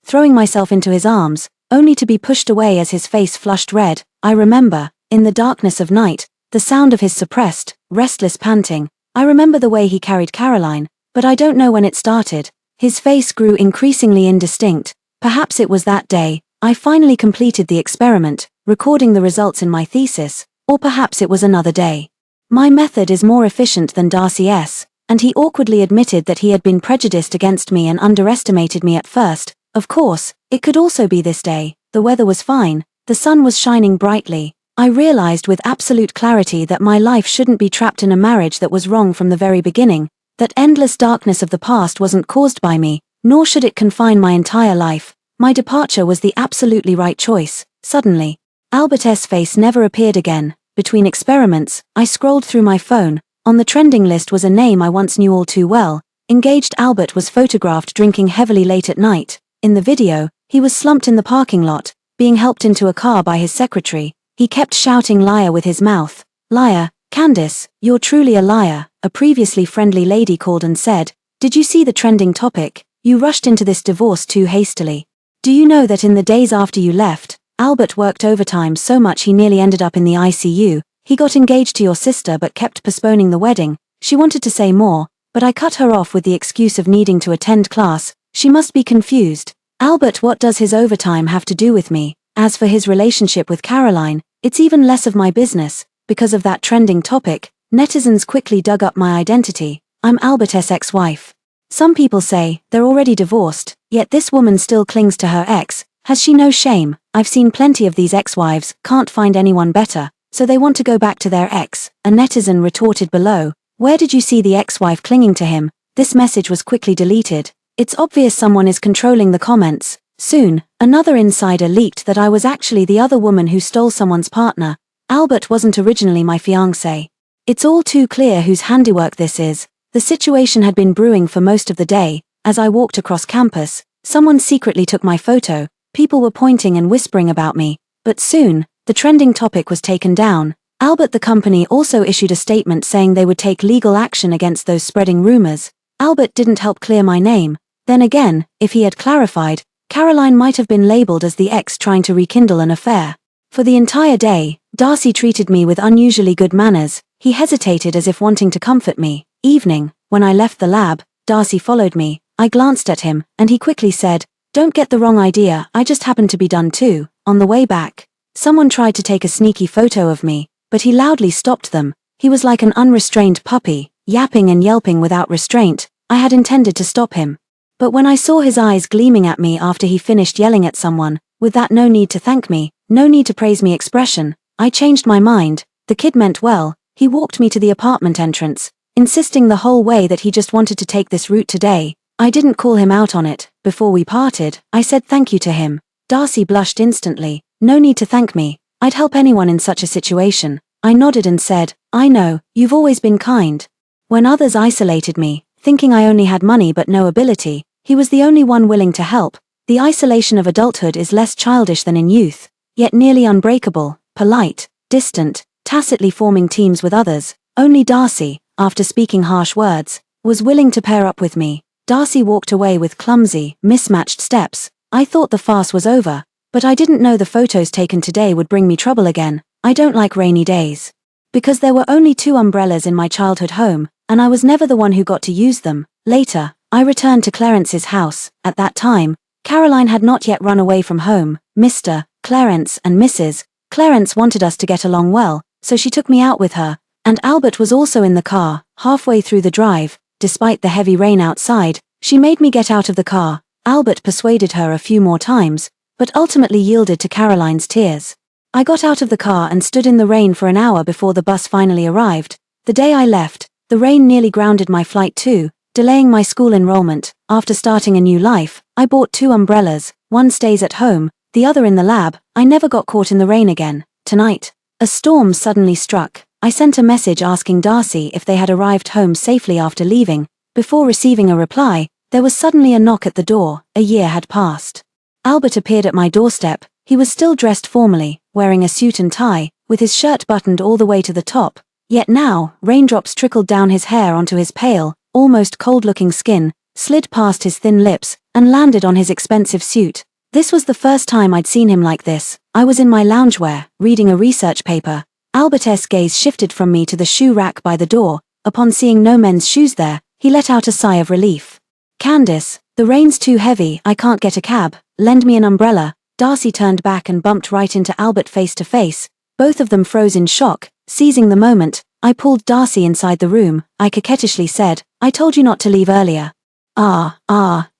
throwing myself into his arms, only to be pushed away as his face flushed red. I remember, in the darkness of night, the sound of his suppressed, restless panting. I remember the way he carried Caroline, but I don't know when it started. His face grew increasingly indistinct. Perhaps it was that day I finally completed the experiment, recording the results in my thesis, or perhaps it was another day. My method is more efficient than Darcy's, and he awkwardly admitted that he had been prejudiced against me and underestimated me at first. Of course, it could also be this day. The weather was fine, the sun was shining brightly. I realized with absolute clarity that my life shouldn't be trapped in a marriage that was wrong from the very beginning, that endless darkness of the past wasn't caused by me, nor should it confine my entire life. My departure was the absolutely right choice. Suddenly, Albert's face never appeared again. Between experiments, I scrolled through my phone. On the trending list was a name I once knew all too well. Engaged Albert was photographed drinking heavily late at night. In the video, he was slumped in the parking lot, being helped into a car by his secretary. He kept shouting liar with his mouth. "Liar, Candace, you're truly a liar," a previously friendly lady called and said. "Did you see the trending topic? You rushed into this divorce too hastily. Do you know that in the days after you left, Albert worked overtime so much he nearly ended up in the ICU. He got engaged to your sister but kept postponing the wedding." She wanted to say more, but I cut her off with the excuse of needing to attend class. She must be confused. "Albert, what does his overtime have to do with me? As for his relationship with Caroline, it's even less of my business." Because of that trending topic, netizens quickly dug up my identity. I'm Albert's ex-wife. Some people say they're already divorced, yet this woman still clings to her ex. Has she no shame? I've seen plenty of these ex-wives, can't find anyone better, so they want to go back to their ex. A netizen retorted below, "Where did you see the ex-wife clinging to him?" This message was quickly deleted. It's obvious someone is controlling the comments. Soon, another insider leaked that I was actually the other woman who stole someone's partner. Albert wasn't originally my fiancé. It's all too clear whose handiwork this is. The situation had been brewing for most of the day. As I walked across campus, someone secretly took my photo. People were pointing and whispering about me. But soon, the trending topic was taken down. Albert, the company, also issued a statement saying they would take legal action against those spreading rumors. Albert didn't help clear my name. Then again, if he had clarified, Caroline might have been labeled as the ex trying to rekindle an affair. For the entire day, Darcy treated me with unusually good manners. He hesitated as if wanting to comfort me. Evening, when I left the lab, Darcy followed me. I glanced at him, and he quickly said, "Don't get the wrong idea, I just happened to be done too." On the way back, someone tried to take a sneaky photo of me, but he loudly stopped them. He was like an unrestrained puppy, yapping and yelping without restraint. I had intended to stop him. But when I saw his eyes gleaming at me after he finished yelling at someone, with that "no need to thank me, no need to praise me" expression, I changed my mind. The kid meant well. He walked me to the apartment entrance, insisting the whole way that he just wanted to take this route today. I didn't call him out on it. Before we parted, I said thank you to him. Darcy blushed instantly. "No need to thank me. I'd help anyone in such a situation." I nodded and said, "I know, you've always been kind." When others isolated me, thinking I only had money but no ability, he was the only one willing to help. The isolation of adulthood is less childish than in youth, yet nearly unbreakable, polite, distant, tacitly forming teams with others. Only Darcy, after speaking harsh words, was willing to pair up with me. Darcy walked away with clumsy, mismatched steps. I thought the farce was over, but I didn't know the photos taken today would bring me trouble again. I don't like rainy days. Because there were only 2 umbrellas in my childhood home, and I was never the one who got to use them. Later, I returned to Clarence's house. At that time, Caroline had not yet run away from home. Mr. Clarence and Mrs. Clarence wanted us to get along well, so she took me out with her, and Albert was also in the car. Halfway through the drive, despite the heavy rain outside, she made me get out of the car. Albert persuaded her a few more times, but ultimately yielded to Caroline's tears. I got out of the car and stood in the rain for an hour before the bus finally arrived. The day I left, the rain nearly grounded my flight too, delaying my school enrollment. After starting a new life, I bought 2 umbrellas. One stays at home, the other in the lab. I never got caught in the rain again. Tonight, a storm suddenly struck. I sent a message asking Darcy if they had arrived home safely after leaving. Before receiving a reply, there was suddenly a knock at the door. A year had passed. Albert appeared at my doorstep. He was still dressed formally, wearing a suit and tie, with his shirt buttoned all the way to the top. Yet now, raindrops trickled down his hair onto his pale, almost cold-looking skin, slid past his thin lips, and landed on his expensive suit. This was the first time I'd seen him like this. I was in my loungewear, reading a research paper. Albert's gaze shifted from me to the shoe rack by the door. Upon seeing no men's shoes there, he let out a sigh of relief. "Candace, the rain's too heavy, I can't get a cab. Lend me an umbrella." Darcy turned back and bumped right into Albert face to face. Both of them froze in shock. Seizing the moment, I pulled Darcy inside the room. I coquettishly said, "I told you not to leave earlier."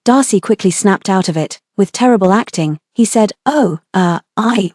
Darcy quickly snapped out of it. With terrible acting, he said, I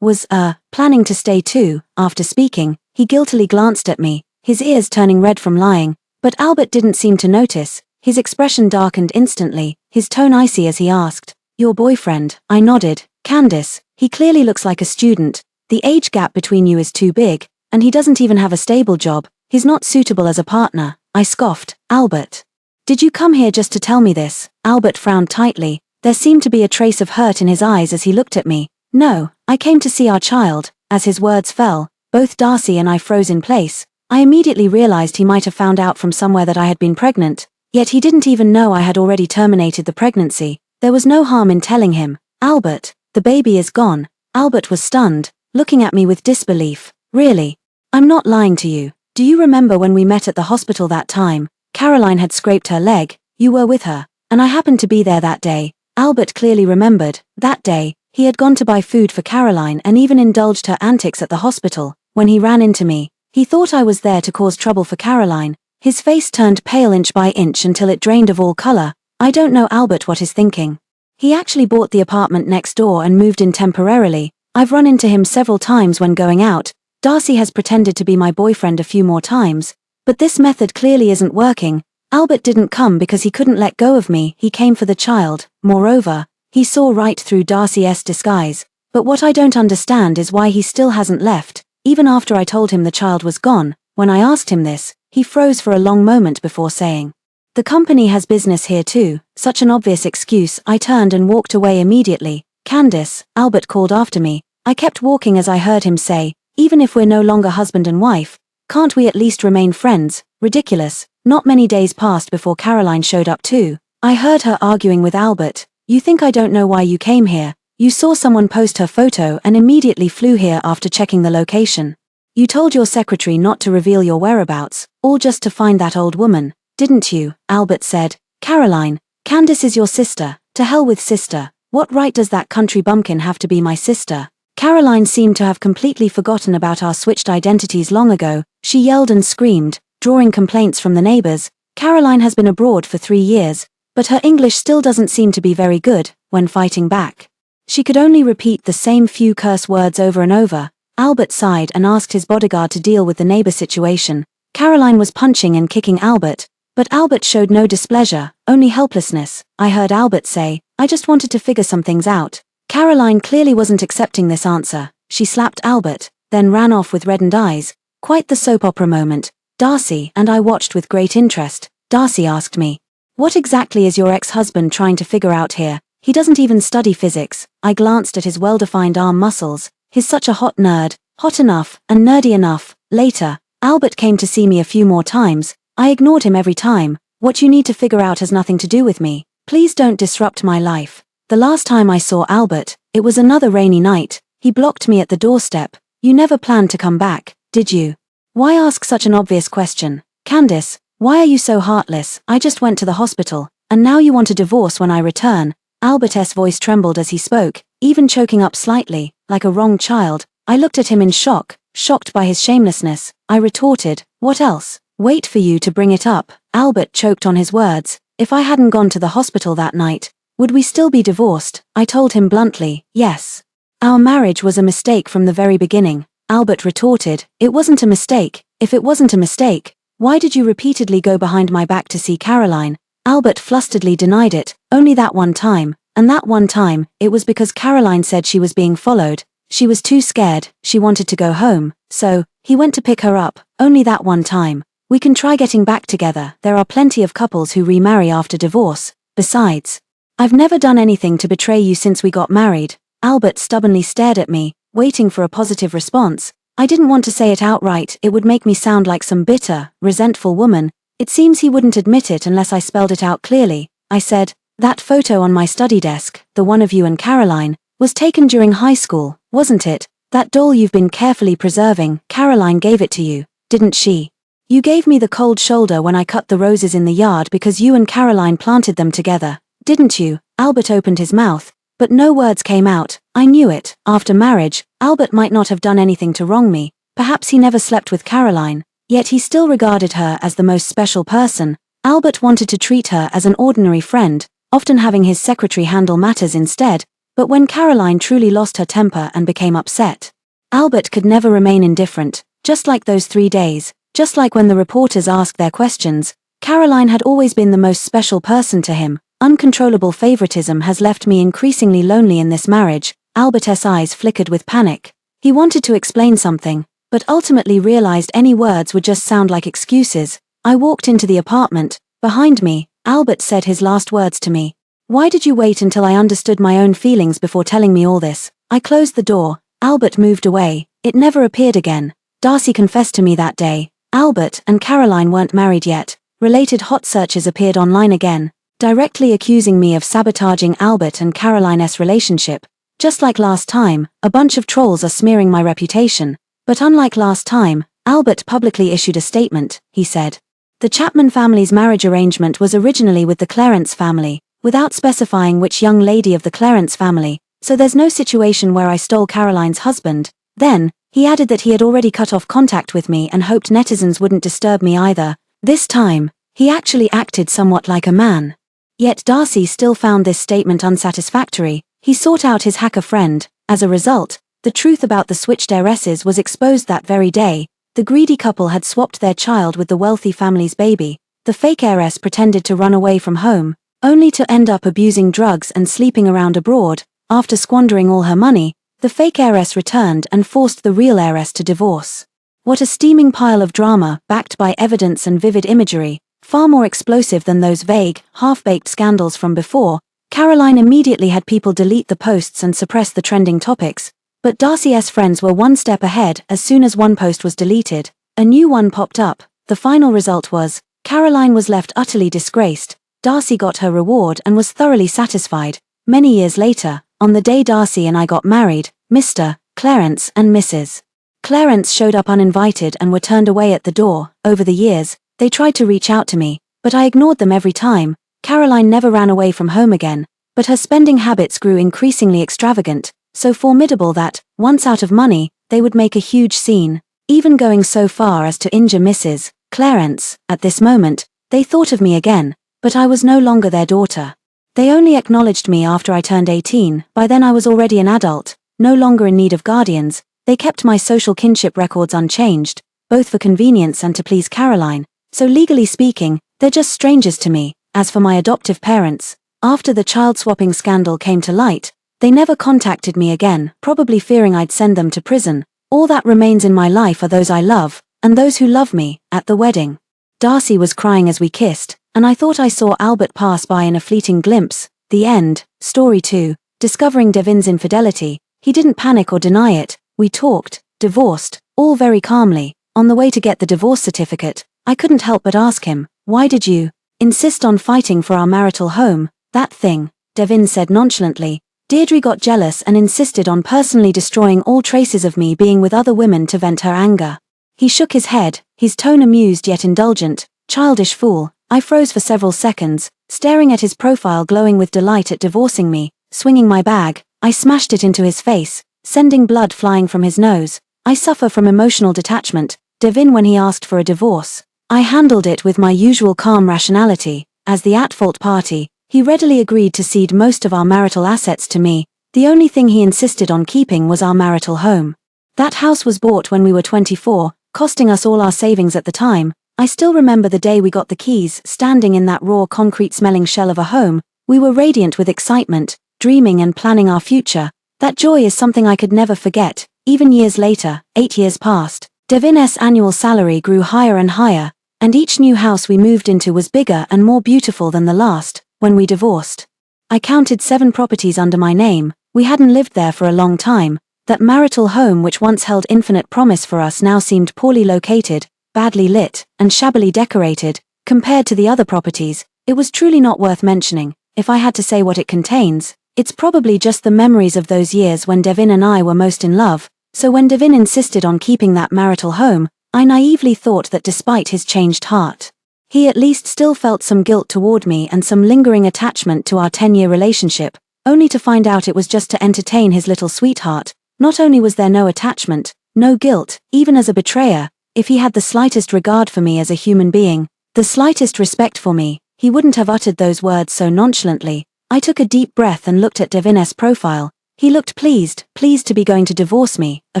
was planning to stay too." After speaking, he guiltily glanced at me, his ears turning red from lying. But Albert didn't seem to notice. His expression darkened instantly, his tone icy as he asked, "Your boyfriend?" I nodded. "Candace, he clearly looks like a student. The age gap between you is too big, and he doesn't even have a stable job. He's not suitable as a partner." I scoffed. "Albert, did you come here just to tell me this?" Albert frowned tightly. There seemed to be a trace of hurt in his eyes as he looked at me. "No, I came to see our child." As his words fell, both Darcy and I froze in place. I immediately realized he might have found out from somewhere that I had been pregnant, yet he didn't even know I had already terminated the pregnancy. There was no harm in telling him. "Albert, the baby is gone." Albert was stunned, looking at me with disbelief. "Really? I'm not lying to you. Do you remember when we met at the hospital that time? Caroline had scraped her leg. You were with her, and I happened to be there that day." Albert clearly remembered. That day, he had gone to buy food for Caroline and even indulged her antics at the hospital. When he ran into me, he thought I was there to cause trouble for Caroline. His face turned pale inch by inch until it drained of all color. I don't know Albert what he's thinking. He actually bought the apartment next door and moved in temporarily. I've run into him several times when going out. Darcy has pretended to be my boyfriend a few more times. But this method clearly isn't working. Albert didn't come because he couldn't let go of me, he came for the child. Moreover, he saw right through Darcy's disguise. But what I don't understand is why he still hasn't left, even after I told him the child was gone. When I asked him this, he froze for a long moment before saying, "The company has business here too." Such an obvious excuse. I turned and walked away immediately. "Candace," Albert called after me. I kept walking as I heard him say, "Even if we're no longer husband and wife, can't we at least remain friends?" Ridiculous. Not many days passed before Caroline showed up too. I heard her arguing with Albert. You think I don't know why you came here? You saw someone post her photo and immediately flew here after checking the location. You told your secretary not to reveal your whereabouts, all just to find that old woman, didn't you? Albert said. Caroline, Candace is your sister. To hell with sister. What right does that country bumpkin have to be my sister? Caroline seemed to have completely forgotten about our switched identities long ago. She yelled and screamed, drawing complaints from the neighbors. Caroline has been abroad for 3 years, but her English still doesn't seem to be very good when fighting back. She could only repeat the same few curse words over and over. Albert sighed and asked his bodyguard to deal with the neighbor situation. Caroline was punching and kicking Albert, but Albert showed no displeasure, only helplessness. I heard Albert say, I just wanted to figure some things out. Caroline clearly wasn't accepting this answer. She slapped Albert, then ran off with reddened eyes. Quite the soap opera moment. Darcy and I watched with great interest. Darcy asked me, what exactly is your ex-husband trying to figure out here? He doesn't even study physics. I glanced at his well-defined arm muscles. He's such a hot nerd, hot enough, and nerdy enough. Later, Albert came to see me a few more times. I ignored him every time. What you need to figure out has nothing to do with me. Please don't disrupt my life. The last time I saw Albert, it was another rainy night. He blocked me at the doorstep. You never planned to come back, did you? Why ask such an obvious question? Candace, why are you so heartless? I just went to the hospital, and now you want a divorce when I return. Albert's voice trembled as he spoke, even choking up slightly, like a wronged child. I looked at him in shock, shocked by his shamelessness. I retorted, what else? Wait for you to bring it up. Albert choked on his words. If I hadn't gone to the hospital that night, would we still be divorced? I told him bluntly, yes. Our marriage was a mistake from the very beginning. Albert retorted, it wasn't a mistake. If it wasn't a mistake, why did you repeatedly go behind my back to see Caroline? Albert flusteredly denied it, only that one time, and that one time, it was because Caroline said she was being followed. She was too scared, she wanted to go home, so, he went to pick her up, only that one time. We can try getting back together. There are plenty of couples who remarry after divorce. Besides, I've never done anything to betray you since we got married. Albert stubbornly stared at me, waiting for a positive response. I didn't want to say it outright, it would make me sound like some bitter, resentful woman. It seems he wouldn't admit it unless I spelled it out clearly. I said, that photo on my study desk, the one of you and Caroline, was taken during high school, wasn't it? That doll you've been carefully preserving, Caroline gave it to you, didn't she? You gave me the cold shoulder when I cut the roses in the yard because you and Caroline planted them together, didn't you? Albert opened his mouth, but no words came out. I knew it. After marriage, Albert might not have done anything to wrong me. Perhaps he never slept with Caroline, yet he still regarded her as the most special person. Albert wanted to treat her as an ordinary friend, often having his secretary handle matters instead, but when Caroline truly lost her temper and became upset, Albert could never remain indifferent, just like those 3 days, just like when the reporters asked their questions. Caroline had always been the most special person to him. Uncontrollable favoritism has left me increasingly lonely in this marriage. Albert's eyes flickered with panic. He wanted to explain something, but ultimately realized any words would just sound like excuses. I walked into the apartment. Behind me, Albert said his last words to me. Why did you wait until I understood my own feelings before telling me all this? I closed the door. Albert moved away. It never appeared again. Darcy confessed to me that day. Albert and Caroline weren't married yet. Related hot searches appeared online again, directly accusing me of sabotaging Albert and Caroline's relationship. Just like last time, a bunch of trolls are smearing my reputation. But unlike last time, Albert publicly issued a statement. He said, the Chapman family's marriage arrangement was originally with the Clarence family, without specifying which young lady of the Clarence family, so there's no situation where I stole Caroline's husband. Then, he added that he had already cut off contact with me and hoped netizens wouldn't disturb me either. This time, he actually acted somewhat like a man. Yet Darcy still found this statement unsatisfactory. He sought out his hacker friend. As a result, the truth about the switched heiresses was exposed that very day. The greedy couple had swapped their child with the wealthy family's baby. The fake heiress pretended to run away from home, only to end up abusing drugs and sleeping around abroad. After squandering all her money, the fake heiress returned and forced the real heiress to divorce. What a steaming pile of drama, backed by evidence and vivid imagery, far more explosive than those vague, half-baked scandals from before. Caroline immediately had people delete the posts and suppress the trending topics, but Darcy's friends were one step ahead. As soon as one post was deleted, a new one popped up. The final result was, Caroline was left utterly disgraced. Darcy got her reward and was thoroughly satisfied. Many years later, on the day Darcy and I got married, Mr. Clarence and Mrs. Clarence showed up uninvited and were turned away at the door. Over the years, they tried to reach out to me, but I ignored them every time. Caroline never ran away from home again, but her spending habits grew increasingly extravagant, so formidable that, once out of money, they would make a huge scene, even going so far as to injure Mrs. Clarence. At this moment, they thought of me again, but I was no longer their daughter. They only acknowledged me after I turned 18, by then I was already an adult, no longer in need of guardians. They kept my social kinship records unchanged, both for convenience and to please Caroline, so legally speaking, they're just strangers to me. As for my adoptive parents, after the child-swapping scandal came to light, they never contacted me again, probably fearing I'd send them to prison. All that remains in my life are those I love, and those who love me. At the wedding, Darcy was crying as we kissed, and I thought I saw Albert pass by in a fleeting glimpse. The end. Story 2. Discovering Devin's infidelity. He didn't panic or deny it. We talked, divorced, all very calmly. On the way to get the divorce certificate, I couldn't help but ask him, "Why did you insist on fighting for our marital home?" "That thing," Devin said nonchalantly. Deirdre got jealous and insisted on personally destroying all traces of me being with other women to vent her anger. He shook his head, his tone amused yet indulgent. "Childish fool." I froze for several seconds, staring at his profile glowing with delight at divorcing me. Swinging my bag, I smashed it into his face, sending blood flying from his nose. I suffer from emotional detachment, Devin when he asked for a divorce. I handled it with my usual calm rationality. As the at-fault party, he readily agreed to cede most of our marital assets to me. The only thing he insisted on keeping was our marital home. That house was bought when we were 24, costing us all our savings at the time. I still remember the day we got the keys, standing in that raw concrete-smelling shell of a home. We were radiant with excitement, dreaming and planning our future. That joy is something I could never forget. Even years later, 8 years passed, Devin's annual salary grew higher and higher, and each new house we moved into was bigger and more beautiful than the last. When we divorced, I counted 7 properties under my name. We hadn't lived there for a long time. That marital home which once held infinite promise for us now seemed poorly located, badly lit, and shabbily decorated. Compared to the other properties, it was truly not worth mentioning. If I had to say what it contains, it's probably just the memories of those years when Devin and I were most in love. So when Devin insisted on keeping that marital home, I naively thought that despite his changed heart, he at least still felt some guilt toward me and some lingering attachment to our 10-year relationship, only to find out it was just to entertain his little sweetheart. Not only was there no attachment, no guilt, even as a betrayer, if he had the slightest regard for me as a human being, the slightest respect for me, he wouldn't have uttered those words so nonchalantly. I took a deep breath and looked at Devin's profile. He looked pleased to be going to divorce me. A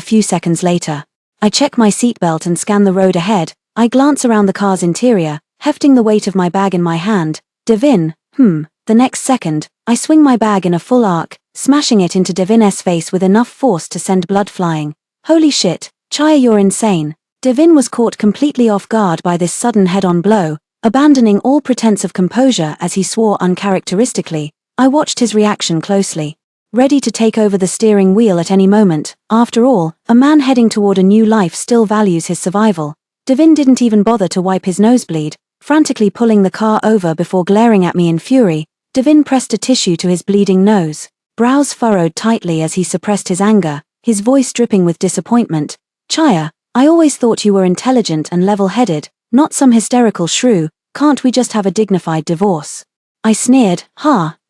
few seconds later, I check my seatbelt and scan the road ahead. I glance around the car's interior, hefting the weight of my bag in my hand. Devin, The next second, I swing my bag in a full arc, smashing it into Devin's face with enough force to send blood flying. "Holy shit, Chaya, you're insane." Devin was caught completely off guard by this sudden head-on blow, abandoning all pretense of composure as he swore uncharacteristically. I watched his reaction closely, ready to take over the steering wheel at any moment. After all, a man heading toward a new life still values his survival. Devin didn't even bother to wipe his nosebleed, frantically pulling the car over before glaring at me in fury. Devin pressed a tissue to his bleeding nose, brows furrowed tightly as he suppressed his anger, his voice dripping with disappointment. "Chaya, I always thought you were intelligent and level-headed, not some hysterical shrew. Can't we just have a dignified divorce?" I sneered.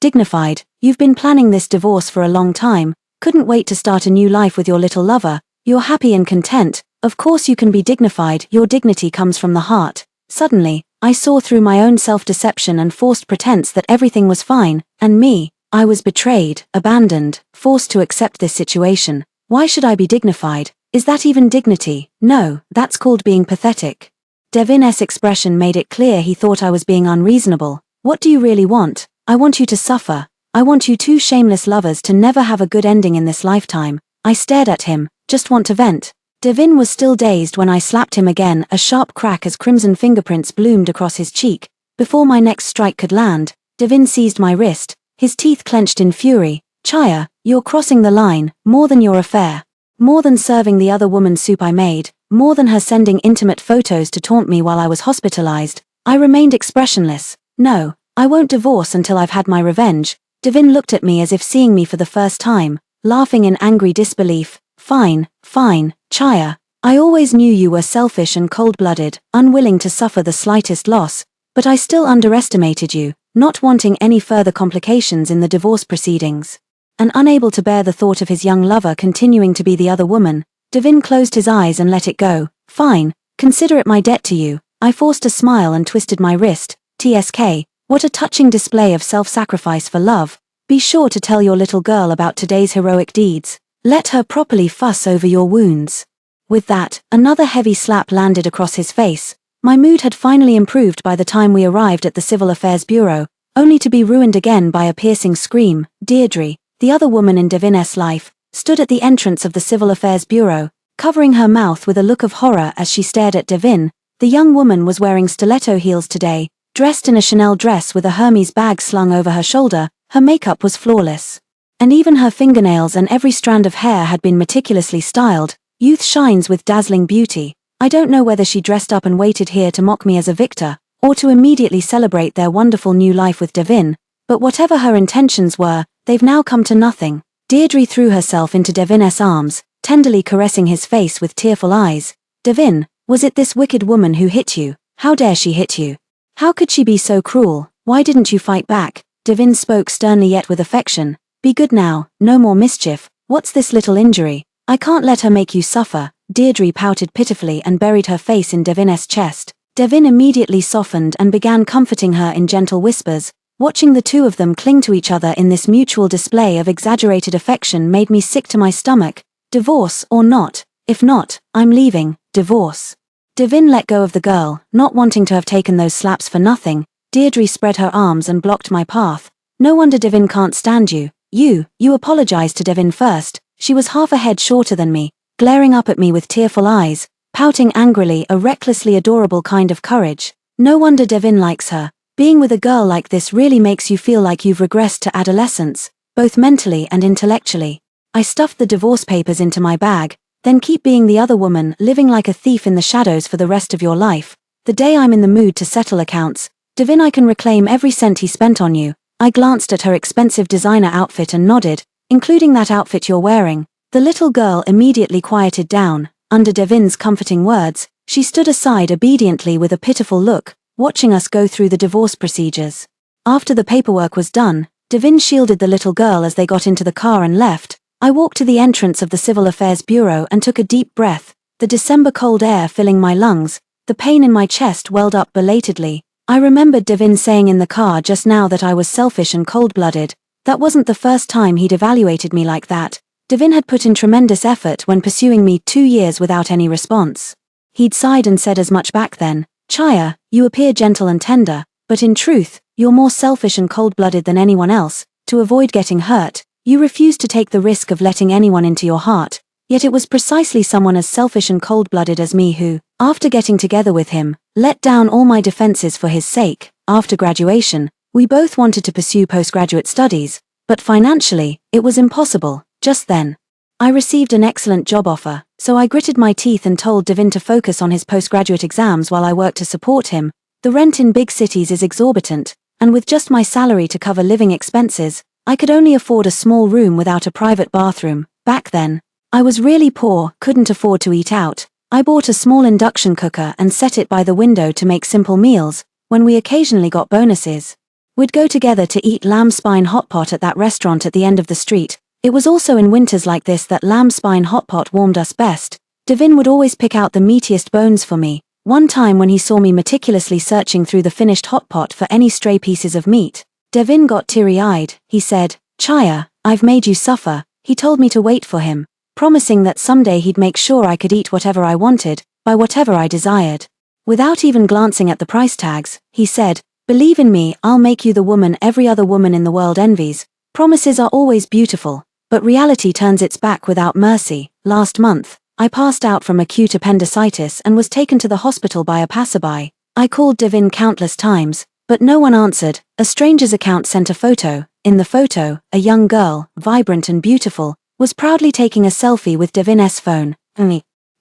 Dignified? You've been planning this divorce for a long time. Couldn't wait to start a new life with your little lover. You're happy and content. Of course you can be dignified. Your dignity comes from the heart." Suddenly, I saw through my own self-deception and forced pretense that everything was fine, and me. I was betrayed, abandoned, forced to accept this situation. Why should I be dignified? Is that even dignity? No, that's called being pathetic. Devin's expression made it clear he thought I was being unreasonable. "What do you really want?" "I want you to suffer. I want you two shameless lovers to never have a good ending in this lifetime." I stared at him. "Just want to vent." Devin was still dazed when I slapped him again, a sharp crack as crimson fingerprints bloomed across his cheek. Before my next strike could land, Devin seized my wrist, his teeth clenched in fury. "Chaya, you're crossing the line. More than your affair. More than serving the other woman soup I made. More than her sending intimate photos to taunt me while I was hospitalized." I remained expressionless. "No, I won't divorce until I've had my revenge. Devin looked at me as if seeing me for the first time, laughing in angry disbelief. Fine, Chaya. I always knew you were selfish and cold-blooded, unwilling to suffer the slightest loss, but I still underestimated you, not wanting any further complications in the divorce proceedings. And unable to bear the thought of his young lover continuing to be the other woman, Devin closed his eyes and let it go. Fine, consider it my debt to you. I forced a smile and twisted my wrist. TSK, what a touching display of self-sacrifice for love. Be sure to tell your little girl about today's heroic deeds. Let her properly fuss over your wounds. With that, another heavy slap landed across his face. My mood had finally improved by the time we arrived at the Civil Affairs Bureau, only to be ruined again by a piercing scream. Deirdre, the other woman in Devin's life, stood at the entrance of the Civil Affairs Bureau, covering her mouth with a look of horror as she stared at Devin. The young woman was wearing stiletto heels today, dressed in a Chanel dress with a Hermes bag slung over her shoulder. Her makeup was flawless. And even her fingernails and every strand of hair had been meticulously styled. Youth shines with dazzling beauty. I don't know whether she dressed up and waited here to mock me as a victor, or to immediately celebrate their wonderful new life with Devin, but whatever her intentions were, they've now come to nothing. Deirdre threw herself into Devin's arms, tenderly caressing his face with tearful eyes. Devin, was it this wicked woman who hit you? How dare she hit you? How could she be so cruel? Why didn't you fight back? Devin spoke sternly yet with affection. Be good now, no more mischief. What's this little injury? I can't let her make you suffer. Deirdre pouted pitifully and buried her face in Devin's chest. Devin immediately softened and began comforting her in gentle whispers. Watching the two of them cling to each other in this mutual display of exaggerated affection made me sick to my stomach. Divorce or not? If not, I'm leaving. Divorce. Devin let go of the girl, not wanting to have taken those slaps for nothing. Deirdre spread her arms and blocked my path. No wonder Devin can't stand you. You apologized to Devin first. She was half a head shorter than me, glaring up at me with tearful eyes, pouting angrily, a recklessly adorable kind of courage. No wonder Devin likes her. Being with a girl like this really makes you feel like you've regressed to adolescence, both mentally and intellectually. I stuffed the divorce papers into my bag. Then keep being the other woman, living like a thief in the shadows for the rest of your life. The day I'm in the mood to settle accounts, Devin, I can reclaim every cent he spent on you. I glanced at her expensive designer outfit and nodded, including that outfit you're wearing. The little girl immediately quieted down. Under Devin's comforting words, she stood aside obediently with a pitiful look, watching us go through the divorce procedures. After the paperwork was done, Devin shielded the little girl as they got into the car and left. I walked to the entrance of the Civil Affairs Bureau and took a deep breath, the December cold air filling my lungs. The pain in my chest welled up belatedly. I remembered Devin saying in the car just now that I was selfish and cold-blooded. That wasn't the first time he'd evaluated me like that. Devin had put in tremendous effort when pursuing me 2 years without any response. He'd sighed and said as much back then. Chaya, you appear gentle and tender, but in truth, you're more selfish and cold-blooded than anyone else. To avoid getting hurt, you refused to take the risk of letting anyone into your heart. Yet it was precisely someone as selfish and cold-blooded as me who, after getting together with him, let down all my defenses for his sake. After graduation, we both wanted to pursue postgraduate studies, but financially, it was impossible. Just then, I received an excellent job offer, so I gritted my teeth and told Devin to focus on his postgraduate exams while I worked to support him. The rent in big cities is exorbitant, and with just my salary to cover living expenses, I could only afford a small room without a private bathroom. Back then, I was really poor, couldn't afford to eat out. I bought a small induction cooker and set it by the window to make simple meals. When we occasionally got bonuses, we'd go together to eat lamb spine hot pot at that restaurant at the end of the street. It was also in winters like this that lamb spine hot pot warmed us best. Devin would always pick out the meatiest bones for me. One time when he saw me meticulously searching through the finished hot pot for any stray pieces of meat, Devin got teary-eyed. He said, "Chaya, I've made you suffer." He told me to wait for him, promising that someday he'd make sure I could eat whatever I wanted, buy whatever I desired. Without even glancing at the price tags, he said, "Believe in me, I'll make you the woman every other woman in the world envies." Promises are always beautiful, but reality turns its back without mercy. Last month, I passed out from acute appendicitis and was taken to the hospital by a passerby. I called Devin countless times, but no one answered. A stranger's account sent a photo. In the photo, a young girl, vibrant and beautiful, was proudly taking a selfie with Devin's phone.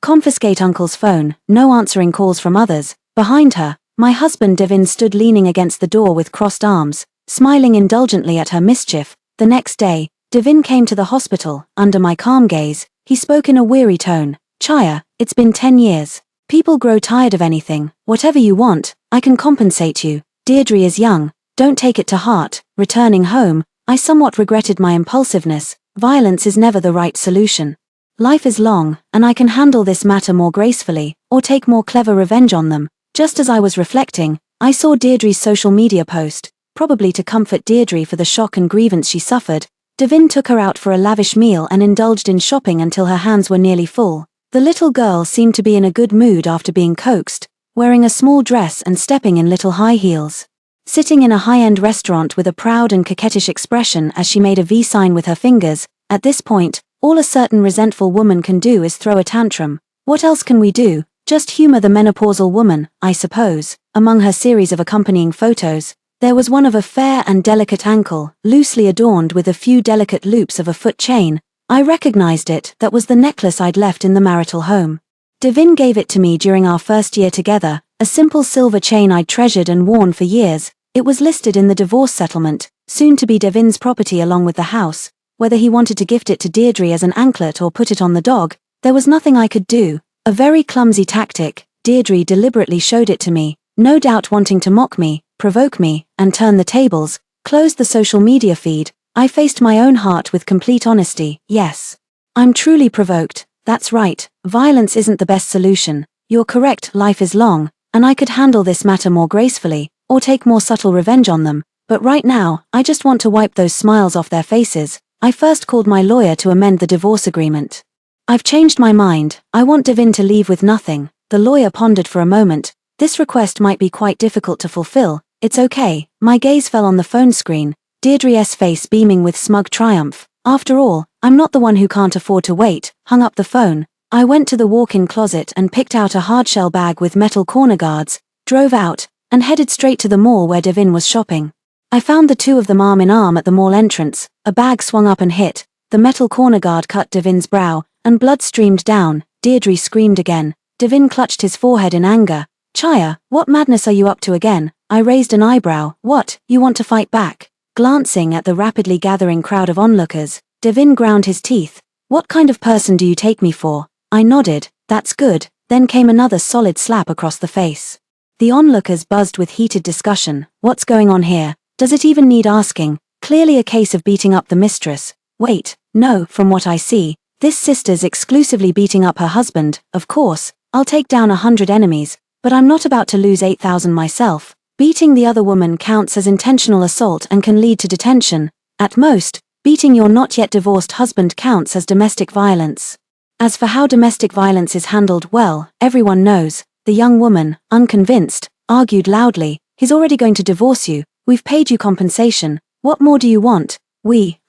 Confiscate uncle's phone, no answering calls from others. Behind her, My husband Devin stood leaning against the door with crossed arms, smiling indulgently at her mischief. The next day, Devin came to the hospital. Under my calm gaze, he spoke in a weary tone. Chaya, it's been 10 years. People grow tired of anything. Whatever you want, I can compensate you. Deirdre is young. Don't take it to heart. Returning home, I somewhat regretted my impulsiveness. Violence is never the right solution. Life is long, and I can handle this matter more gracefully, or take more clever revenge on them. Just as I was reflecting, I saw Deirdre's social media post. Probably to comfort Deirdre for the shock and grievance she suffered, Devin took her out for a lavish meal and indulged in shopping until her hands were nearly full. The little girl seemed to be in a good mood after being coaxed, wearing a small dress and stepping in little high heels. Sitting in a high-end restaurant with a proud and coquettish expression as she made a V sign with her fingers. At this point, all a certain resentful woman can do is throw a tantrum. What else can we do? Just humor the menopausal woman, I suppose. Among her series of accompanying photos, there was one of a fair and delicate ankle, loosely adorned with a few delicate loops of a foot chain. I recognized it. That was the necklace I'd left in the marital home. Devin gave it to me during our first year together, a simple silver chain I'd treasured and worn for years. It was listed in the divorce settlement, soon to be Devin's property along with the house. Whether he wanted to gift it to Deirdre as an anklet or put it on the dog, there was nothing I could do. A very clumsy tactic. Deirdre deliberately showed it to me, no doubt wanting to mock me, provoke me, and turn the tables. Closed the social media feed. I faced my own heart with complete honesty. Yes. I'm truly provoked. That's right. Violence isn't the best solution. You're correct, life is long, and I could handle this matter more gracefully, or take more subtle revenge on them. But right now, I just want to wipe those smiles off their faces. I first called my lawyer to amend the divorce agreement. I've changed my mind. I want Devin to leave with nothing. The lawyer pondered for a moment. This request might be quite difficult to fulfill. It's okay. My gaze fell on the phone screen, Deirdre's face beaming with smug triumph. After all, I'm not the one who can't afford to wait. Hung up the phone. I went to the walk-in closet and picked out a hardshell bag with metal corner guards, drove out, and headed straight to the mall where Devin was shopping. I found the two of them arm in arm at the mall entrance. A bag swung up and hit. The metal corner guard cut Devin's brow, and blood streamed down. Deirdre screamed again. Devin clutched his forehead in anger. Chaya, what madness are you up to again? I raised an eyebrow. What, you want to fight back? Glancing at the rapidly gathering crowd of onlookers, Devin ground his teeth. What kind of person do you take me for? I nodded. That's good. Then came another solid slap across the face. The onlookers buzzed with heated discussion. What's going on here? Does it even need asking? Clearly a case of beating up the mistress. Wait, no, from what I see, this sister's exclusively beating up her husband. Of course, I'll take down 100 enemies, but I'm not about to lose 8,000 myself. Beating the other woman counts as intentional assault and can lead to detention. At most, beating your not yet divorced husband counts as domestic violence. As for how domestic violence is handled, well, everyone knows. The young woman, unconvinced, argued loudly. He's already going to divorce you. We've paid you compensation. What more do you want?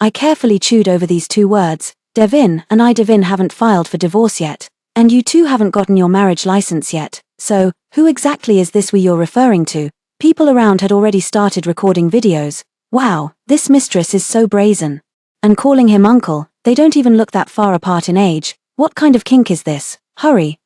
I carefully chewed over these two words. Devin haven't filed for divorce yet. And you two haven't gotten your marriage license yet. So, who exactly is this you're referring to? People around had already started recording videos. Wow, this mistress is so brazen. And calling him uncle, they don't even look that far apart in age. What kind of kink is this? Hurry,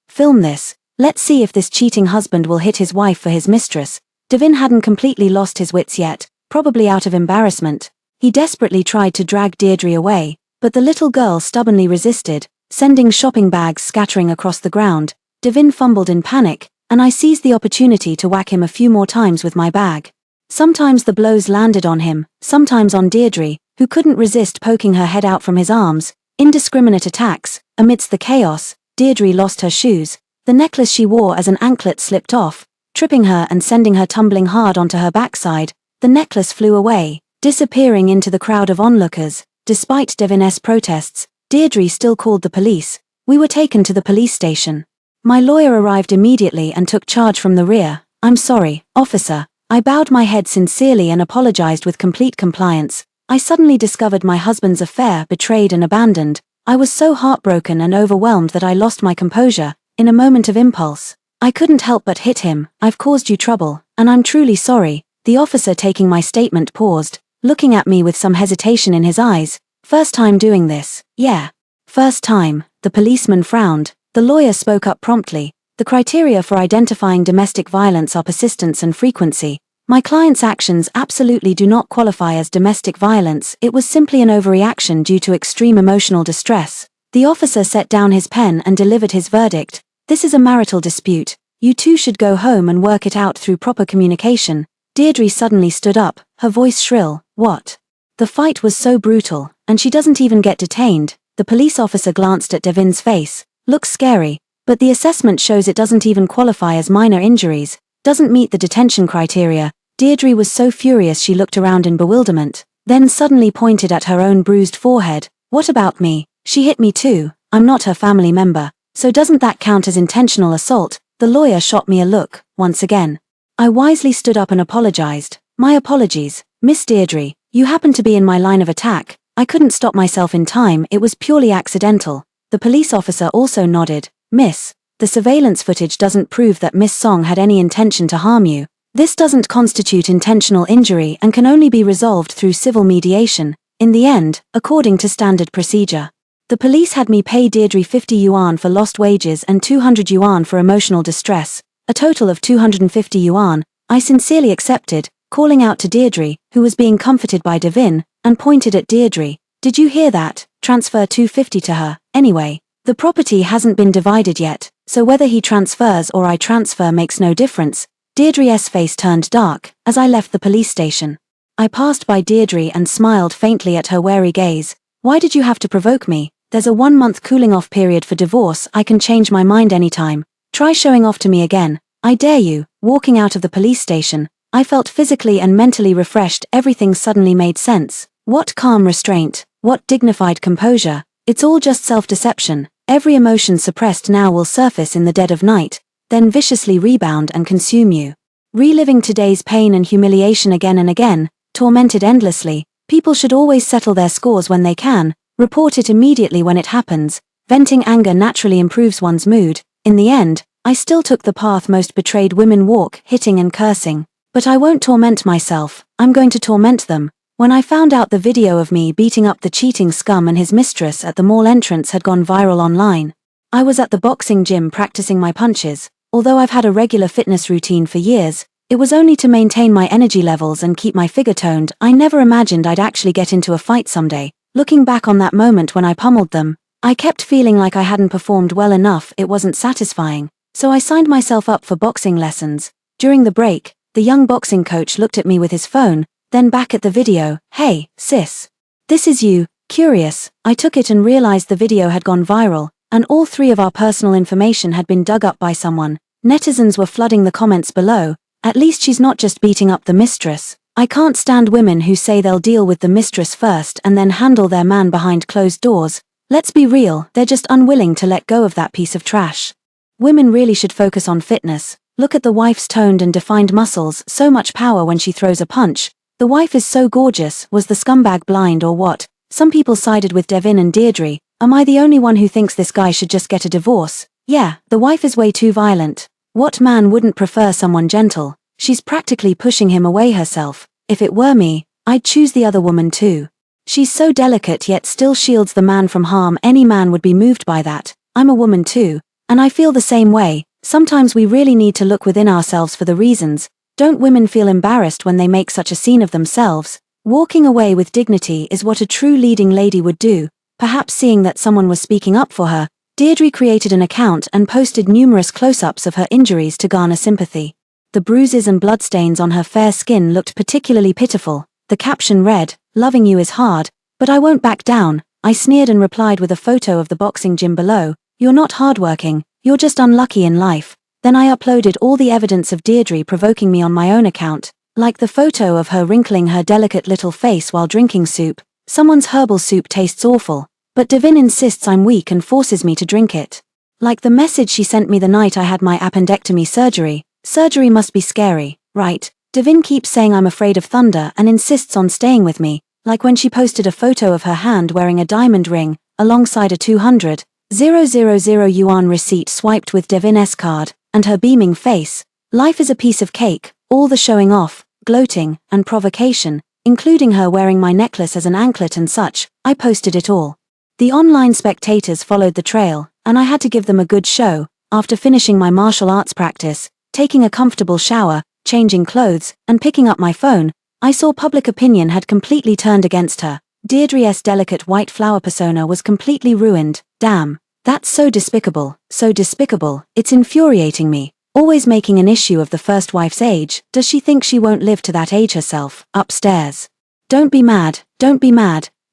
film this. Let's see if this cheating husband will hit his wife for his mistress. Devin hadn't completely lost his wits yet, probably out of embarrassment. He desperately tried to drag Deirdre away, but the little girl stubbornly resisted, sending shopping bags scattering across the ground. Devin fumbled in panic, and I seized the opportunity to whack him a few more times with my bag. Sometimes the blows landed on him, sometimes on Deirdre, who couldn't resist poking her head out from his arms. Indiscriminate attacks. Amidst the chaos, Deirdre lost her shoes. The necklace she wore as an anklet slipped off, tripping her and sending her tumbling hard onto her backside. The necklace flew away, disappearing into the crowd of onlookers. Despite Devin's protests, Deirdre still called the police. We were taken to the police station. My lawyer arrived immediately and took charge from the rear. I'm sorry, officer. I bowed my head sincerely and apologized with complete compliance. I suddenly discovered my husband's affair, betrayed and abandoned. I was so heartbroken and overwhelmed that I lost my composure. In a moment of impulse, I couldn't help but hit him. I've caused you trouble, and I'm truly sorry. The officer taking my statement paused, looking at me with some hesitation in his eyes. First time doing this? Yeah. First time. The policeman frowned. The lawyer spoke up promptly. The criteria for identifying domestic violence are persistence and frequency. My client's actions absolutely do not qualify as domestic violence. It was simply an overreaction due to extreme emotional distress. The officer set down his pen and delivered his verdict. This is a marital dispute. You two should go home and work it out through proper communication. Deirdre suddenly stood up, her voice shrill. What? The fight was so brutal, and she doesn't even get detained. The police officer glanced at Devin's face. Looks scary, but the assessment shows it doesn't even qualify as minor injuries, doesn't meet the detention criteria. Deirdre was so furious she looked around in bewilderment, then suddenly pointed at her own bruised forehead. What about me? She hit me too. I'm not her family member, so doesn't that count as intentional assault? The lawyer shot me a look, once again. I wisely stood up and apologized. My apologies, Miss Deirdre. You happened to be in my line of attack. I couldn't stop myself in time. It was purely accidental. The police officer also nodded. Miss, the surveillance footage doesn't prove that Miss Song had any intention to harm you. This doesn't constitute intentional injury and can only be resolved through civil mediation, in the end, according to standard procedure. The police had me pay Deirdre 50 yuan for lost wages and 200 yuan for emotional distress, a total of 250 yuan. I sincerely accepted, calling out to Deirdre, who was being comforted by Devin, and pointed at Deirdre. Did you hear that? Transfer 250 to her. Anyway, the property hasn't been divided yet, so whether he transfers or I transfer makes no difference. Deirdre's face turned dark as I left the police station. I passed by Deirdre and smiled faintly at her wary gaze. Why did you have to provoke me? There's a 1-month cooling-off period for divorce. I can change my mind anytime. Try showing off to me again. I dare you. Walking out of the police station, I felt physically and mentally refreshed. Everything suddenly made sense. What calm restraint, what dignified composure. It's all just self-deception. Every emotion suppressed now will surface in the dead of night, then viciously rebound and consume you. Reliving today's pain and humiliation again and again, tormented endlessly. People should always settle their scores when they can, report it immediately when it happens. Venting anger naturally improves one's mood. In the end, I still took the path most betrayed women walk, hitting and cursing. But I won't torment myself, I'm going to torment them. When I found out the video of me beating up the cheating scum and his mistress at the mall entrance had gone viral online, I was at the boxing gym practicing my punches. Although I've had a regular fitness routine for years, it was only to maintain my energy levels and keep my figure toned. I never imagined I'd actually get into a fight someday. Looking back on that moment when I pummeled them, I kept feeling like I hadn't performed well enough. It wasn't satisfying, so I signed myself up for boxing lessons. During the break, the young boxing coach looked at me with his phone, then back at the video. Hey, sis. This is you. Curious. I took it and realized the video had gone viral, and all 3 of our personal information had been dug up by someone. Netizens were flooding the comments below. At least she's not just beating up the mistress. I can't stand women who say they'll deal with the mistress first and then handle their man behind closed doors. Let's be real, they're just unwilling to let go of that piece of trash. Women really should focus on fitness. Look at the wife's toned and defined muscles, so much power when she throws a punch. The wife is so gorgeous. Was the scumbag blind or what? Some people sided with Devin and Deirdre. Am I the only one who thinks this guy should just get a divorce? Yeah, the wife is way too violent. What man wouldn't prefer someone gentle? She's practically pushing him away herself. If it were me, I'd choose the other woman too. She's so delicate yet still shields the man from harm. Any man would be moved by that. I'm a woman too, and I feel the same way. Sometimes we really need to look within ourselves for the reasons. Don't women feel embarrassed when they make such a scene of themselves? Walking away with dignity is what a true leading lady would do. Perhaps seeing that someone was speaking up for her, Deirdre created an account and posted numerous close-ups of her injuries to garner sympathy. The bruises and bloodstains on her fair skin looked particularly pitiful. The caption read, "Loving you is hard, but I won't back down." I sneered and replied with a photo of the boxing gym below, "You're not hardworking, you're just unlucky in life." Then I uploaded all the evidence of Deirdre provoking me on my own account, like the photo of her wrinkling her delicate little face while drinking soup. Someone's herbal soup tastes awful, but Devin insists I'm weak and forces me to drink it. Like the message she sent me the night I had my appendectomy surgery. Surgery must be scary, right? Devin keeps saying I'm afraid of thunder and insists on staying with me, like when she posted a photo of her hand wearing a diamond ring, alongside a 200,000 yuan receipt swiped with Devin's card, and her beaming face. Life is a piece of cake, all the showing off, gloating, and provocation, including her wearing my necklace as an anklet and such. I posted it all. The online spectators followed the trail, and I had to give them a good show. after finishing my martial arts practice, taking a comfortable shower, changing clothes, and picking up my phone, I saw public opinion had completely turned against her. Deirdre's delicate white flower persona was completely ruined. Damn. That's so despicable, it's infuriating me. Always making an issue of the first wife's age. Does she think she won't live to that age herself? Upstairs. Don't be mad.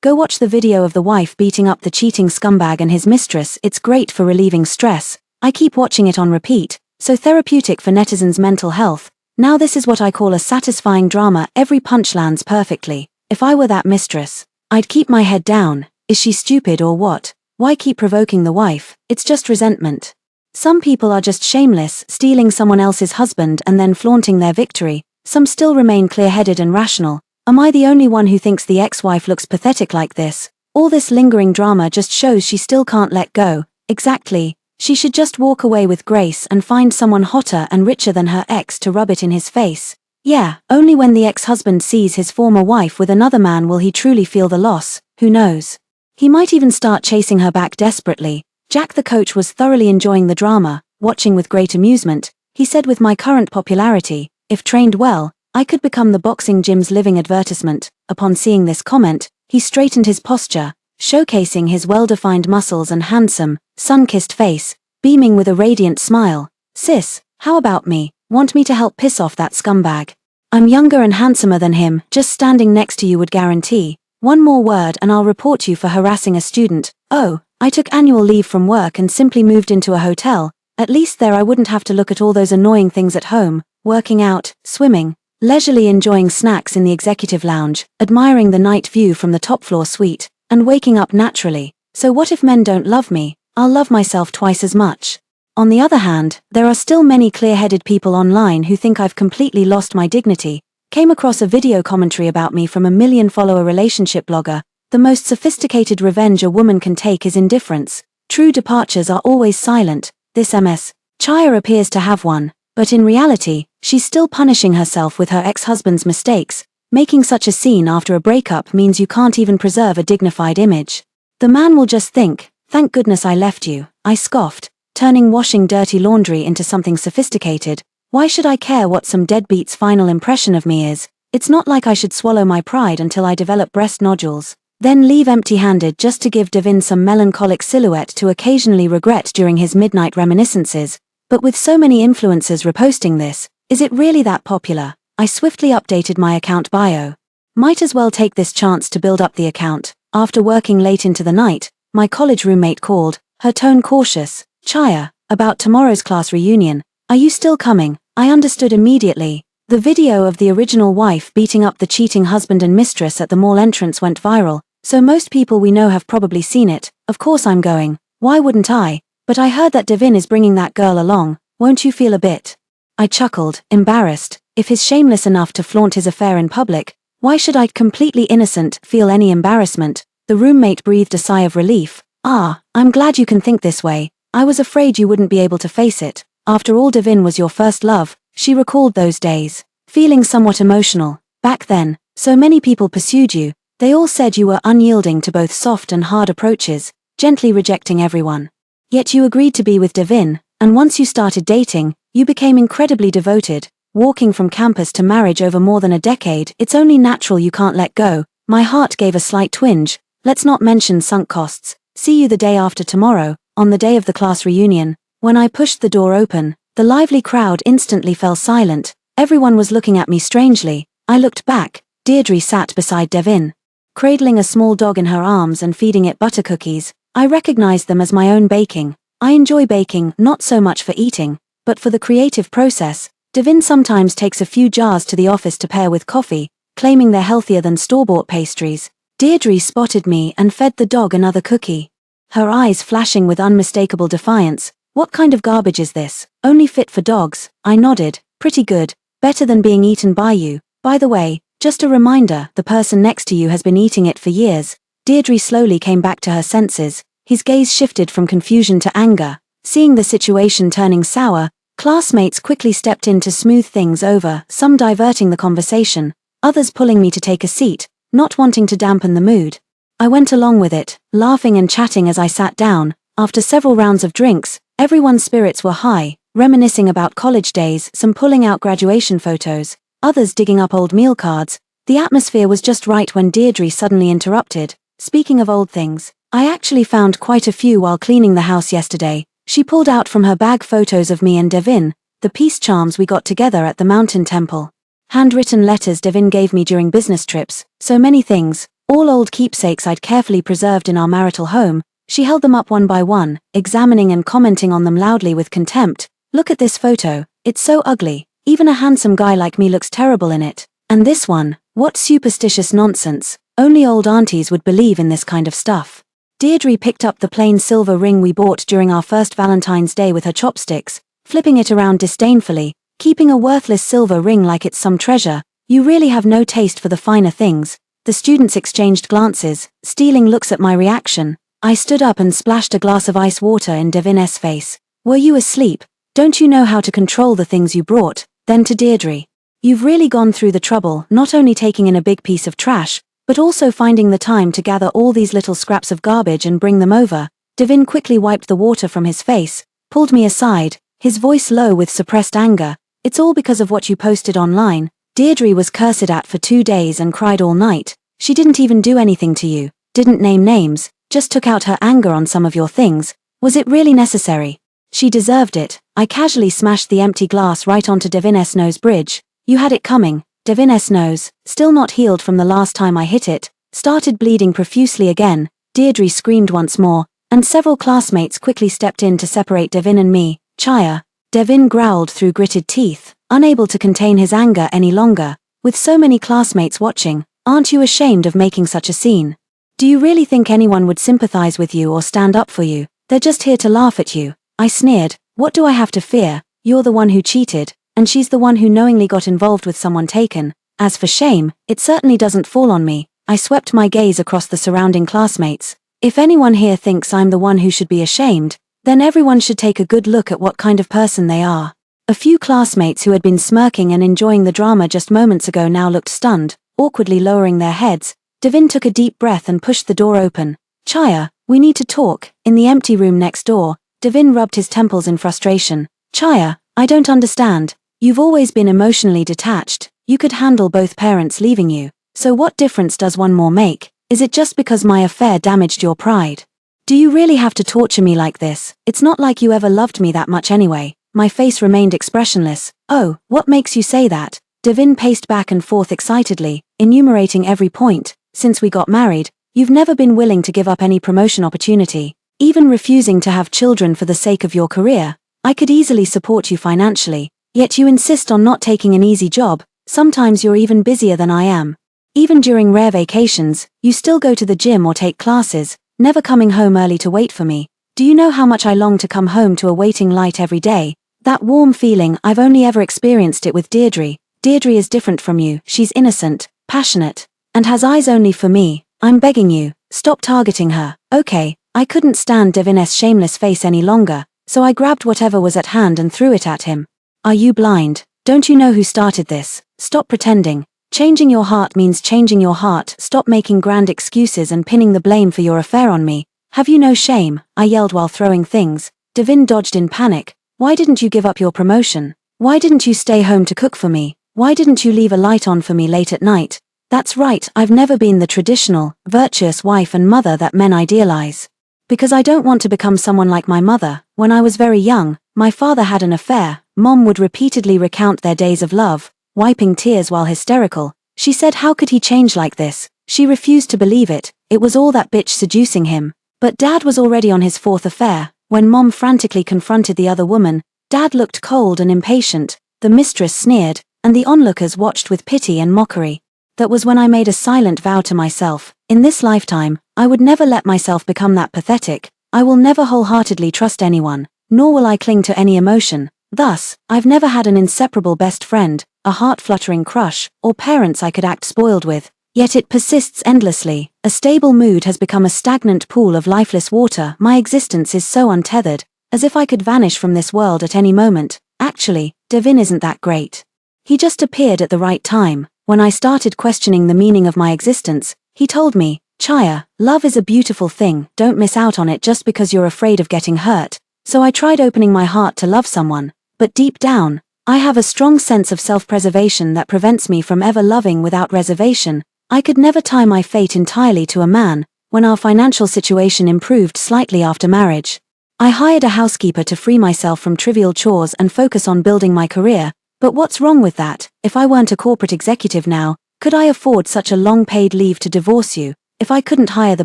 Go watch the video of the wife beating up the cheating scumbag and his mistress. It's great for relieving stress. I keep watching it on repeat, so therapeutic for netizens' mental health. Now this is what I call a satisfying drama. Every punch lands perfectly. If I were that mistress, I'd keep my head down. Is she stupid or what? Why keep provoking the wife? It's just resentment. Some people are just shameless, stealing someone else's husband and then flaunting their victory. Some still remain clear-headed and rational. Am I the only one who thinks the ex-wife looks pathetic like this? All this lingering drama just shows she still can't let go. Exactly. She should just walk away with grace and find someone hotter and richer than her ex to rub it in his face. Yeah, only when the ex-husband sees his former wife with another man will he truly feel the loss. Who knows? He might even start chasing her back desperately. Jack the coach was thoroughly enjoying the drama, watching with great amusement. He said, with my current popularity, if trained well, I could become the boxing gym's living advertisement. Upon seeing this comment, he straightened his posture, showcasing his well-defined muscles and handsome, sun-kissed face, beaming with a radiant smile. Sis, how about me? Want me to help piss off that scumbag? I'm younger and handsomer than him. Just standing next to you would guarantee. One more word and I'll report you for harassing a student. Oh, I took annual leave from work and simply moved into a hotel. At least there I wouldn't have to look at all those annoying things at home, working out, swimming, leisurely enjoying snacks in the executive lounge, admiring the night view from the top floor suite, and waking up naturally. So what if men don't love me? I'll love myself twice as much. On the other hand, there are still many clear-headed people online who think I've completely lost my dignity. Came across a video commentary about me from a million-follower relationship blogger. The most sophisticated revenge a woman can take is indifference. True departures are always silent. This Ms. Chaya appears to have one, but in reality, she's still punishing herself with her ex-husband's mistakes. Making such a scene after a breakup means you can't even preserve a dignified image. The man will just think, thank goodness I left you. I scoffed, turning washing dirty laundry into something sophisticated. Why should I care what some deadbeat's final impression of me is? It's not like I should swallow my pride until I develop breast nodules, then leave empty-handed just to give Devin some melancholic silhouette to occasionally regret during his midnight reminiscences. But with so many influencers reposting this, is it really that popular? I swiftly updated my account bio. Might as well take this chance to build up the account. After working late into the night, my college roommate called, her tone cautious. Chaya, about tomorrow's class reunion. Are you still coming? I understood immediately. The video of the original wife beating up the cheating husband and mistress at the mall entrance went viral, so most people we know have probably seen it. Of course I'm going. Why wouldn't I? But I heard that Devin is bringing that girl along. Won't you feel a bit? I chuckled, embarrassed. If he's shameless enough to flaunt his affair in public, why should I, completely innocent, feel any embarrassment? The roommate breathed a sigh of relief. Ah, I'm glad you can think this way. I was afraid you wouldn't be able to face it. After all, Devin was your first love. She recalled those days, feeling somewhat emotional. Back then, so many people pursued you. They all said you were unyielding to both soft and hard approaches, gently rejecting everyone. Yet you agreed to be with Devin, and once you started dating, you became incredibly devoted, walking from campus to marriage over more than a decade. It's only natural you can't let go. My heart gave a slight twinge. Let's not mention sunk costs. See you the day after tomorrow, on the day of the class reunion. When I pushed the door open, the lively crowd instantly fell silent. Everyone was looking at me strangely. I looked back. Deirdre sat beside Devin, cradling a small dog in her arms and feeding it butter cookies. I recognized them as my own baking. I enjoy baking, not so much for eating, but for the creative process. Devin sometimes takes a few jars to the office to pair with coffee, claiming they're healthier than store-bought pastries. Deirdre spotted me and fed the dog another cookie, her eyes flashing with unmistakable defiance. What kind of garbage is this? Only fit for dogs. I nodded. Pretty good. Better than being eaten by you. By the way, just a reminder, the person next to you has been eating it for years. Deirdre slowly came back to her senses. His gaze shifted from confusion to anger. Seeing the situation turning sour, classmates quickly stepped in to smooth things over, some diverting the conversation, others pulling me to take a seat, not wanting to dampen the mood. I went along with it, laughing and chatting as I sat down. After several rounds of drinks, Everyone's spirits were high, reminiscing about college days, some pulling out graduation photos, others digging up old meal cards. The atmosphere was just right when Deirdre suddenly interrupted. Speaking of old things, I actually found quite a few while cleaning the house yesterday. She pulled out from her bag photos of me and Devin, the peace charms we got together at the mountain temple. Handwritten letters Devin gave me during business trips, so many things, all old keepsakes I'd carefully preserved in our marital home. She held them up one by one, examining and commenting on them loudly with contempt. Look at this photo, it's so ugly, even a handsome guy like me looks terrible in it. And this one, what superstitious nonsense, only old aunties would believe in this kind of stuff. Deirdre picked up the plain silver ring we bought during our first Valentine's Day with her chopsticks, flipping it around disdainfully, keeping a worthless silver ring like it's some treasure. You really have no taste for the finer things. The students exchanged glances, stealing looks at my reaction. I stood up and splashed a glass of ice water in Devin's face. Were you asleep? Don't you know how to control the things you brought? Then to Deirdre. You've really gone through the trouble, not only taking in a big piece of trash, but also finding the time to gather all these little scraps of garbage and bring them over. Devin quickly wiped the water from his face, pulled me aside, his voice low with suppressed anger. It's all because of what you posted online. Deirdre was cursed at for 2 days and cried all night. She didn't even do anything to you, didn't name names, just took out her anger on some of your things. Was it really necessary? She deserved it. I casually smashed the empty glass right onto Devin's nose bridge. You had it coming. Devin's nose, still not healed from the last time I hit it, started bleeding profusely again. Deirdre screamed once more, and several classmates quickly stepped in to separate Devin and me. Chaya. Devin growled through gritted teeth, unable to contain his anger any longer. With so many classmates watching, aren't you ashamed of making such a scene? Do you really think anyone would sympathize with you or stand up for you? They're just here to laugh at you. I sneered. What do I have to fear? You're the one who cheated, and she's the one who knowingly got involved with someone taken. As for shame, it certainly doesn't fall on me. I swept my gaze across the surrounding classmates. If anyone here thinks I'm the one who should be ashamed, then everyone should take a good look at what kind of person they are. A few classmates who had been smirking and enjoying the drama just moments ago now looked stunned, awkwardly lowering their heads. Devin took a deep breath and pushed the door open. Chaya, we need to talk. In the empty room next door, Devin rubbed his temples in frustration. Chaya, I don't understand. You've always been emotionally detached. You could handle both parents leaving you. So what difference does one more make? Is it just because my affair damaged your pride? Do you really have to torture me like this? It's not like you ever loved me that much anyway. My face remained expressionless. Oh, what makes you say that? Devin paced back and forth excitedly, enumerating every point. Since we got married, you've never been willing to give up any promotion opportunity, even refusing to have children for the sake of your career. I could easily support you financially, yet you insist on not taking an easy job. Sometimes you're even busier than I am. Even during rare vacations, you still go to the gym or take classes, never coming home early to wait for me. Do you know how much I long to come home to a waiting light every day? That warm feeling, I've only ever experienced it with Deirdre. Deirdre is different from you. She's innocent, passionate, and has eyes only for me. I'm begging you, stop targeting her. Okay, I couldn't stand Devin's shameless face any longer, so I grabbed whatever was at hand and threw it at him. Are you blind? Don't you know who started this? Stop pretending. Changing your heart means changing your heart. Stop making grand excuses and pinning the blame for your affair on me. Have you no shame? I yelled while throwing things. Devin dodged in panic. Why didn't you give up your promotion? Why didn't you stay home to cook for me? Why didn't you leave a light on for me late at night? That's right, I've never been the traditional, virtuous wife and mother that men idealize. Because I don't want to become someone like my mother. When I was very young, my father had an affair. Mom would repeatedly recount their days of love, wiping tears while hysterical. She said how could he change like this? She refused to believe it. It was all that bitch seducing him. But Dad was already on his 4th affair. When Mom frantically confronted the other woman, Dad looked cold and impatient. The mistress sneered, and the onlookers watched with pity and mockery. That was when I made a silent vow to myself. In this lifetime, I would never let myself become that pathetic. I will never wholeheartedly trust anyone, nor will I cling to any emotion. Thus, I've never had an inseparable best friend, a heart-fluttering crush, or parents I could act spoiled with. Yet it persists endlessly. A stable mood has become a stagnant pool of lifeless water. My existence is so untethered, as if I could vanish from this world at any moment. Actually, Devin isn't that great. He just appeared at the right time. When I started questioning the meaning of my existence, he told me, Chaya, love is a beautiful thing, don't miss out on it just because you're afraid of getting hurt. So I tried opening my heart to love someone, but deep down, I have a strong sense of self-preservation that prevents me from ever loving without reservation. I could never tie my fate entirely to a man. When our financial situation improved slightly after marriage, I hired a housekeeper to free myself from trivial chores and focus on building my career. But what's wrong with that? If I weren't a corporate executive now, could I afford such a long paid leave to divorce you? If I couldn't hire the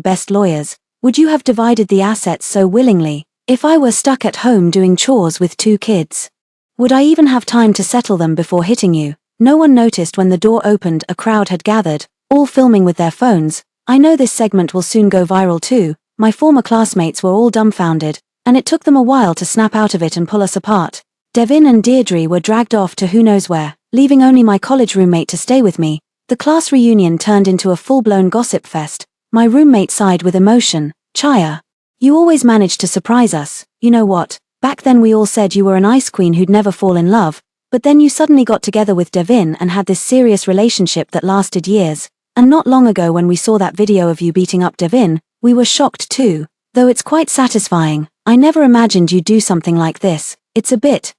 best lawyers, would you have divided the assets so willingly? If I were stuck at home doing chores with 2 kids, would I even have time to settle them before hitting you? No one noticed when the door opened. A crowd had gathered, all filming with their phones. I know this segment will soon go viral too. My former classmates were all dumbfounded, and it took them a while to snap out of it and pull us apart. Devin and Deirdre were dragged off to who knows where, leaving only my college roommate to stay with me. The class reunion turned into a full-blown gossip fest. My roommate sighed with emotion. Chaya, you always managed to surprise us. You know what? Back then we all said you were an ice queen who'd never fall in love, but then you suddenly got together with Devin and had this serious relationship that lasted years. And not long ago when we saw that video of you beating up Devin, we were shocked too. Though it's quite satisfying. I never imagined you'd do something like this. It's a bit.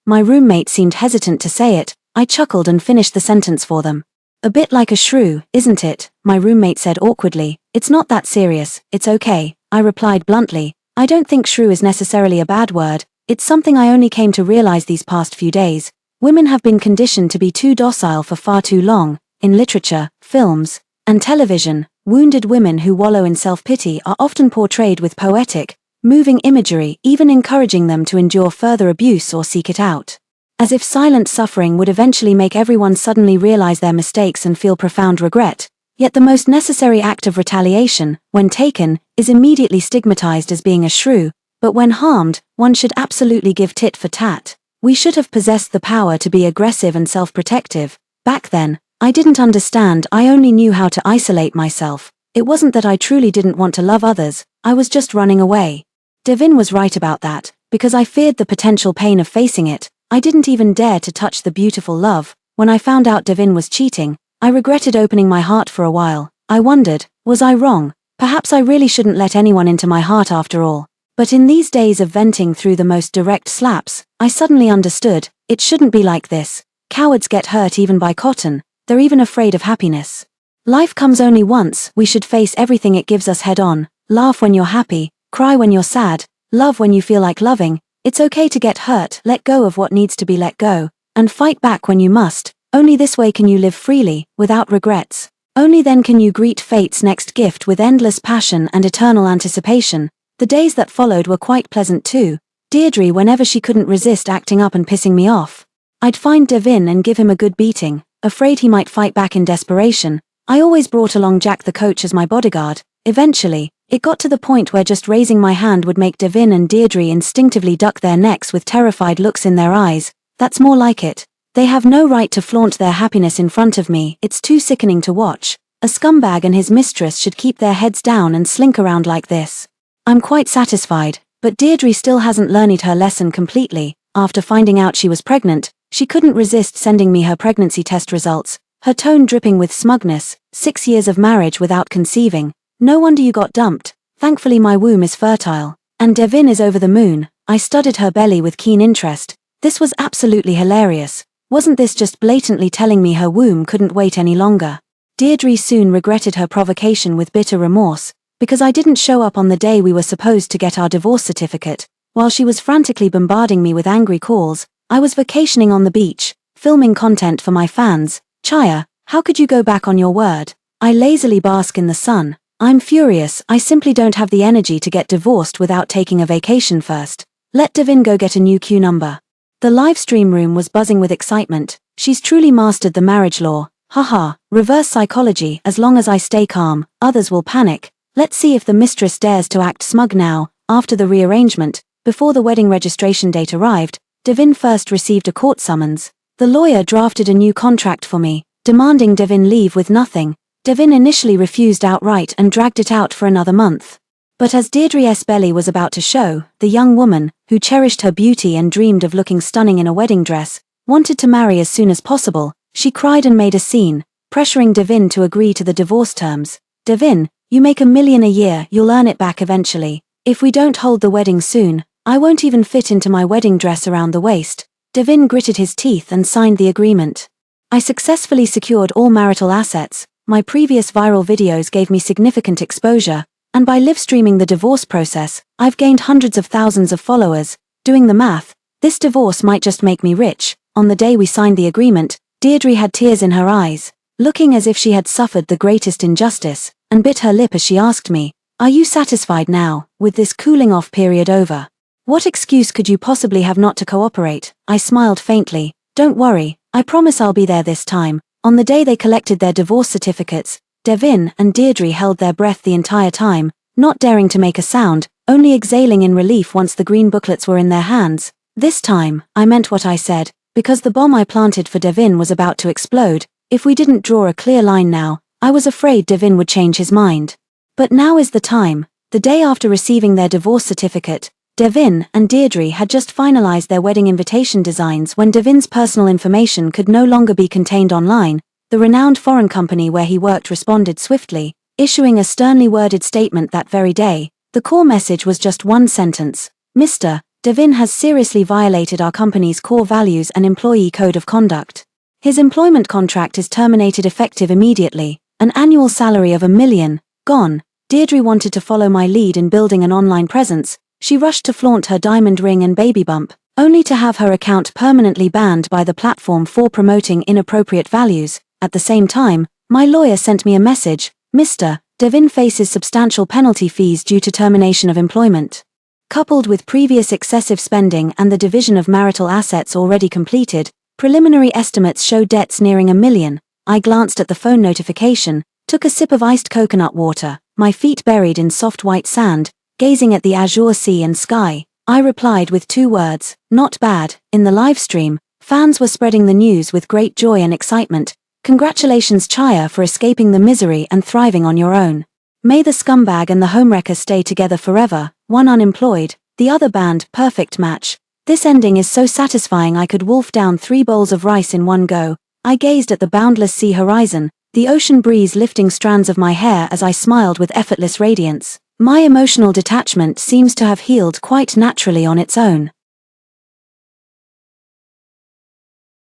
My roommate seemed hesitant to say it. I chuckled and finished the sentence for them. A bit like a shrew, isn't it? My roommate said awkwardly. It's not that serious, it's okay, I replied bluntly. I don't think shrew is necessarily a bad word. It's something I only came to realize these past few days. Women have been conditioned to be too docile for far too long. In literature, films, and television, wounded women who wallow in self-pity are often portrayed with poetic, moving imagery, even encouraging them to endure further abuse or seek it out. As if silent suffering would eventually make everyone suddenly realize their mistakes and feel profound regret. Yet the most necessary act of retaliation, when taken, is immediately stigmatized as being a shrew, but when harmed, one should absolutely give tit for tat. We should have possessed the power to be aggressive and self-protective. Back then, I didn't understand. I only knew how to isolate myself. It wasn't that I truly didn't want to love others, I was just running away. Devin was right about that, because I feared the potential pain of facing it. I didn't even dare to touch the beautiful love. When I found out Devin was cheating, I regretted opening my heart for a while. I wondered, was I wrong? Perhaps I really shouldn't let anyone into my heart after all. But in these days of venting through the most direct slaps, I suddenly understood, it shouldn't be like this. Cowards get hurt even by cotton, they're even afraid of happiness. Life comes only once, we should face everything it gives us head on. Laugh when you're happy, cry when you're sad, love when you feel like loving. It's okay to get hurt, let go of what needs to be let go, and fight back when you must. Only this way can you live freely, without regrets. Only then can you greet fate's next gift with endless passion and eternal anticipation. The days that followed were quite pleasant too. Deirdre, whenever she couldn't resist acting up and pissing me off, I'd find Devin and give him a good beating, afraid he might fight back in desperation. I always brought along Jack the coach as my bodyguard. Eventually, it got to the point where just raising my hand would make Devin and Deirdre instinctively duck their necks with terrified looks in their eyes. That's more like it. They have no right to flaunt their happiness in front of me. It's too sickening to watch. A scumbag and his mistress should keep their heads down and slink around like this. I'm quite satisfied, but Deirdre still hasn't learned her lesson completely. After finding out she was pregnant, she couldn't resist sending me her pregnancy test results, her tone dripping with smugness. 6 years of marriage without conceiving. No wonder you got dumped. Thankfully my womb is fertile. And Devin is over the moon. I studied her belly with keen interest. This was absolutely hilarious. Wasn't this just blatantly telling me her womb couldn't wait any longer? Deirdre soon regretted her provocation with bitter remorse, because I didn't show up on the day we were supposed to get our divorce certificate. While she was frantically bombarding me with angry calls, I was vacationing on the beach, filming content for my fans. Chaya, how could you go back on your word? I lazily bask in the sun. I'm furious. I simply don't have the energy to get divorced without taking a vacation first. Let Devin go get a new Q number. The livestream room was buzzing with excitement. She's truly mastered the marriage law. Haha, reverse psychology. As long as I stay calm, others will panic. Let's see if the mistress dares to act smug now. After the rearrangement, before the wedding registration date arrived, Devin first received a court summons. The lawyer drafted a new contract for me, demanding Devin leave with nothing. Devin initially refused outright and dragged it out for another month. But as Deirdre's belly was about to show, the young woman, who cherished her beauty and dreamed of looking stunning in a wedding dress, wanted to marry as soon as possible. She cried and made a scene, pressuring Devin to agree to the divorce terms. Devin, you make $1 million a year, you'll earn it back eventually. If we don't hold the wedding soon, I won't even fit into my wedding dress around the waist. Devin gritted his teeth and signed the agreement. I successfully secured all marital assets. My previous viral videos gave me significant exposure, and by live streaming the divorce process, I've gained hundreds of thousands of followers. Doing the math, this divorce might just make me rich. On the day we signed the agreement, Deirdre had tears in her eyes, looking as if she had suffered the greatest injustice, and bit her lip as she asked me, "Are you satisfied now, with this cooling-off period over? What excuse could you possibly have not to cooperate?" I smiled faintly. "Don't worry, I promise I'll be there this time." On the day they collected their divorce certificates, Devin and Deirdre held their breath the entire time, not daring to make a sound, only exhaling in relief once the green booklets were in their hands. This time, I meant what I said, because the bomb I planted for Devin was about to explode. If we didn't draw a clear line now, I was afraid Devin would change his mind. But now is the time. The day after receiving their divorce certificate, Devin and Deirdre had just finalized their wedding invitation designs when Devin's personal information could no longer be contained online. The renowned foreign company where he worked responded swiftly, issuing a sternly worded statement that very day. The core message was just one sentence: "Mr. Devin has seriously violated our company's core values and employee code of conduct. His employment contract is terminated effective immediately. An annual salary of $1 million, gone." Deirdre wanted to follow my lead in building an online presence. She rushed to flaunt her diamond ring and baby bump, only to have her account permanently banned by the platform for promoting inappropriate values. At the same time, my lawyer sent me a message: "Mr. Devin faces substantial penalty fees due to termination of employment." Coupled with previous excessive spending and the division of marital assets already completed, preliminary estimates show debts nearing $1 million. I glanced at the phone notification, took a sip of iced coconut water, my feet buried in soft white sand, gazing at the azure sea and sky. I replied with 2 words: "Not bad." In the live stream, fans were spreading the news with great joy and excitement. "Congratulations Chaya for escaping the misery and thriving on your own. May the scumbag and the homewrecker stay together forever." One unemployed, the other banned. Perfect match. This ending is so satisfying I could wolf down 3 bowls of rice in one go. I gazed at the boundless sea horizon, the ocean breeze lifting strands of my hair as I smiled with effortless radiance. My emotional detachment seems to have healed quite naturally on its own.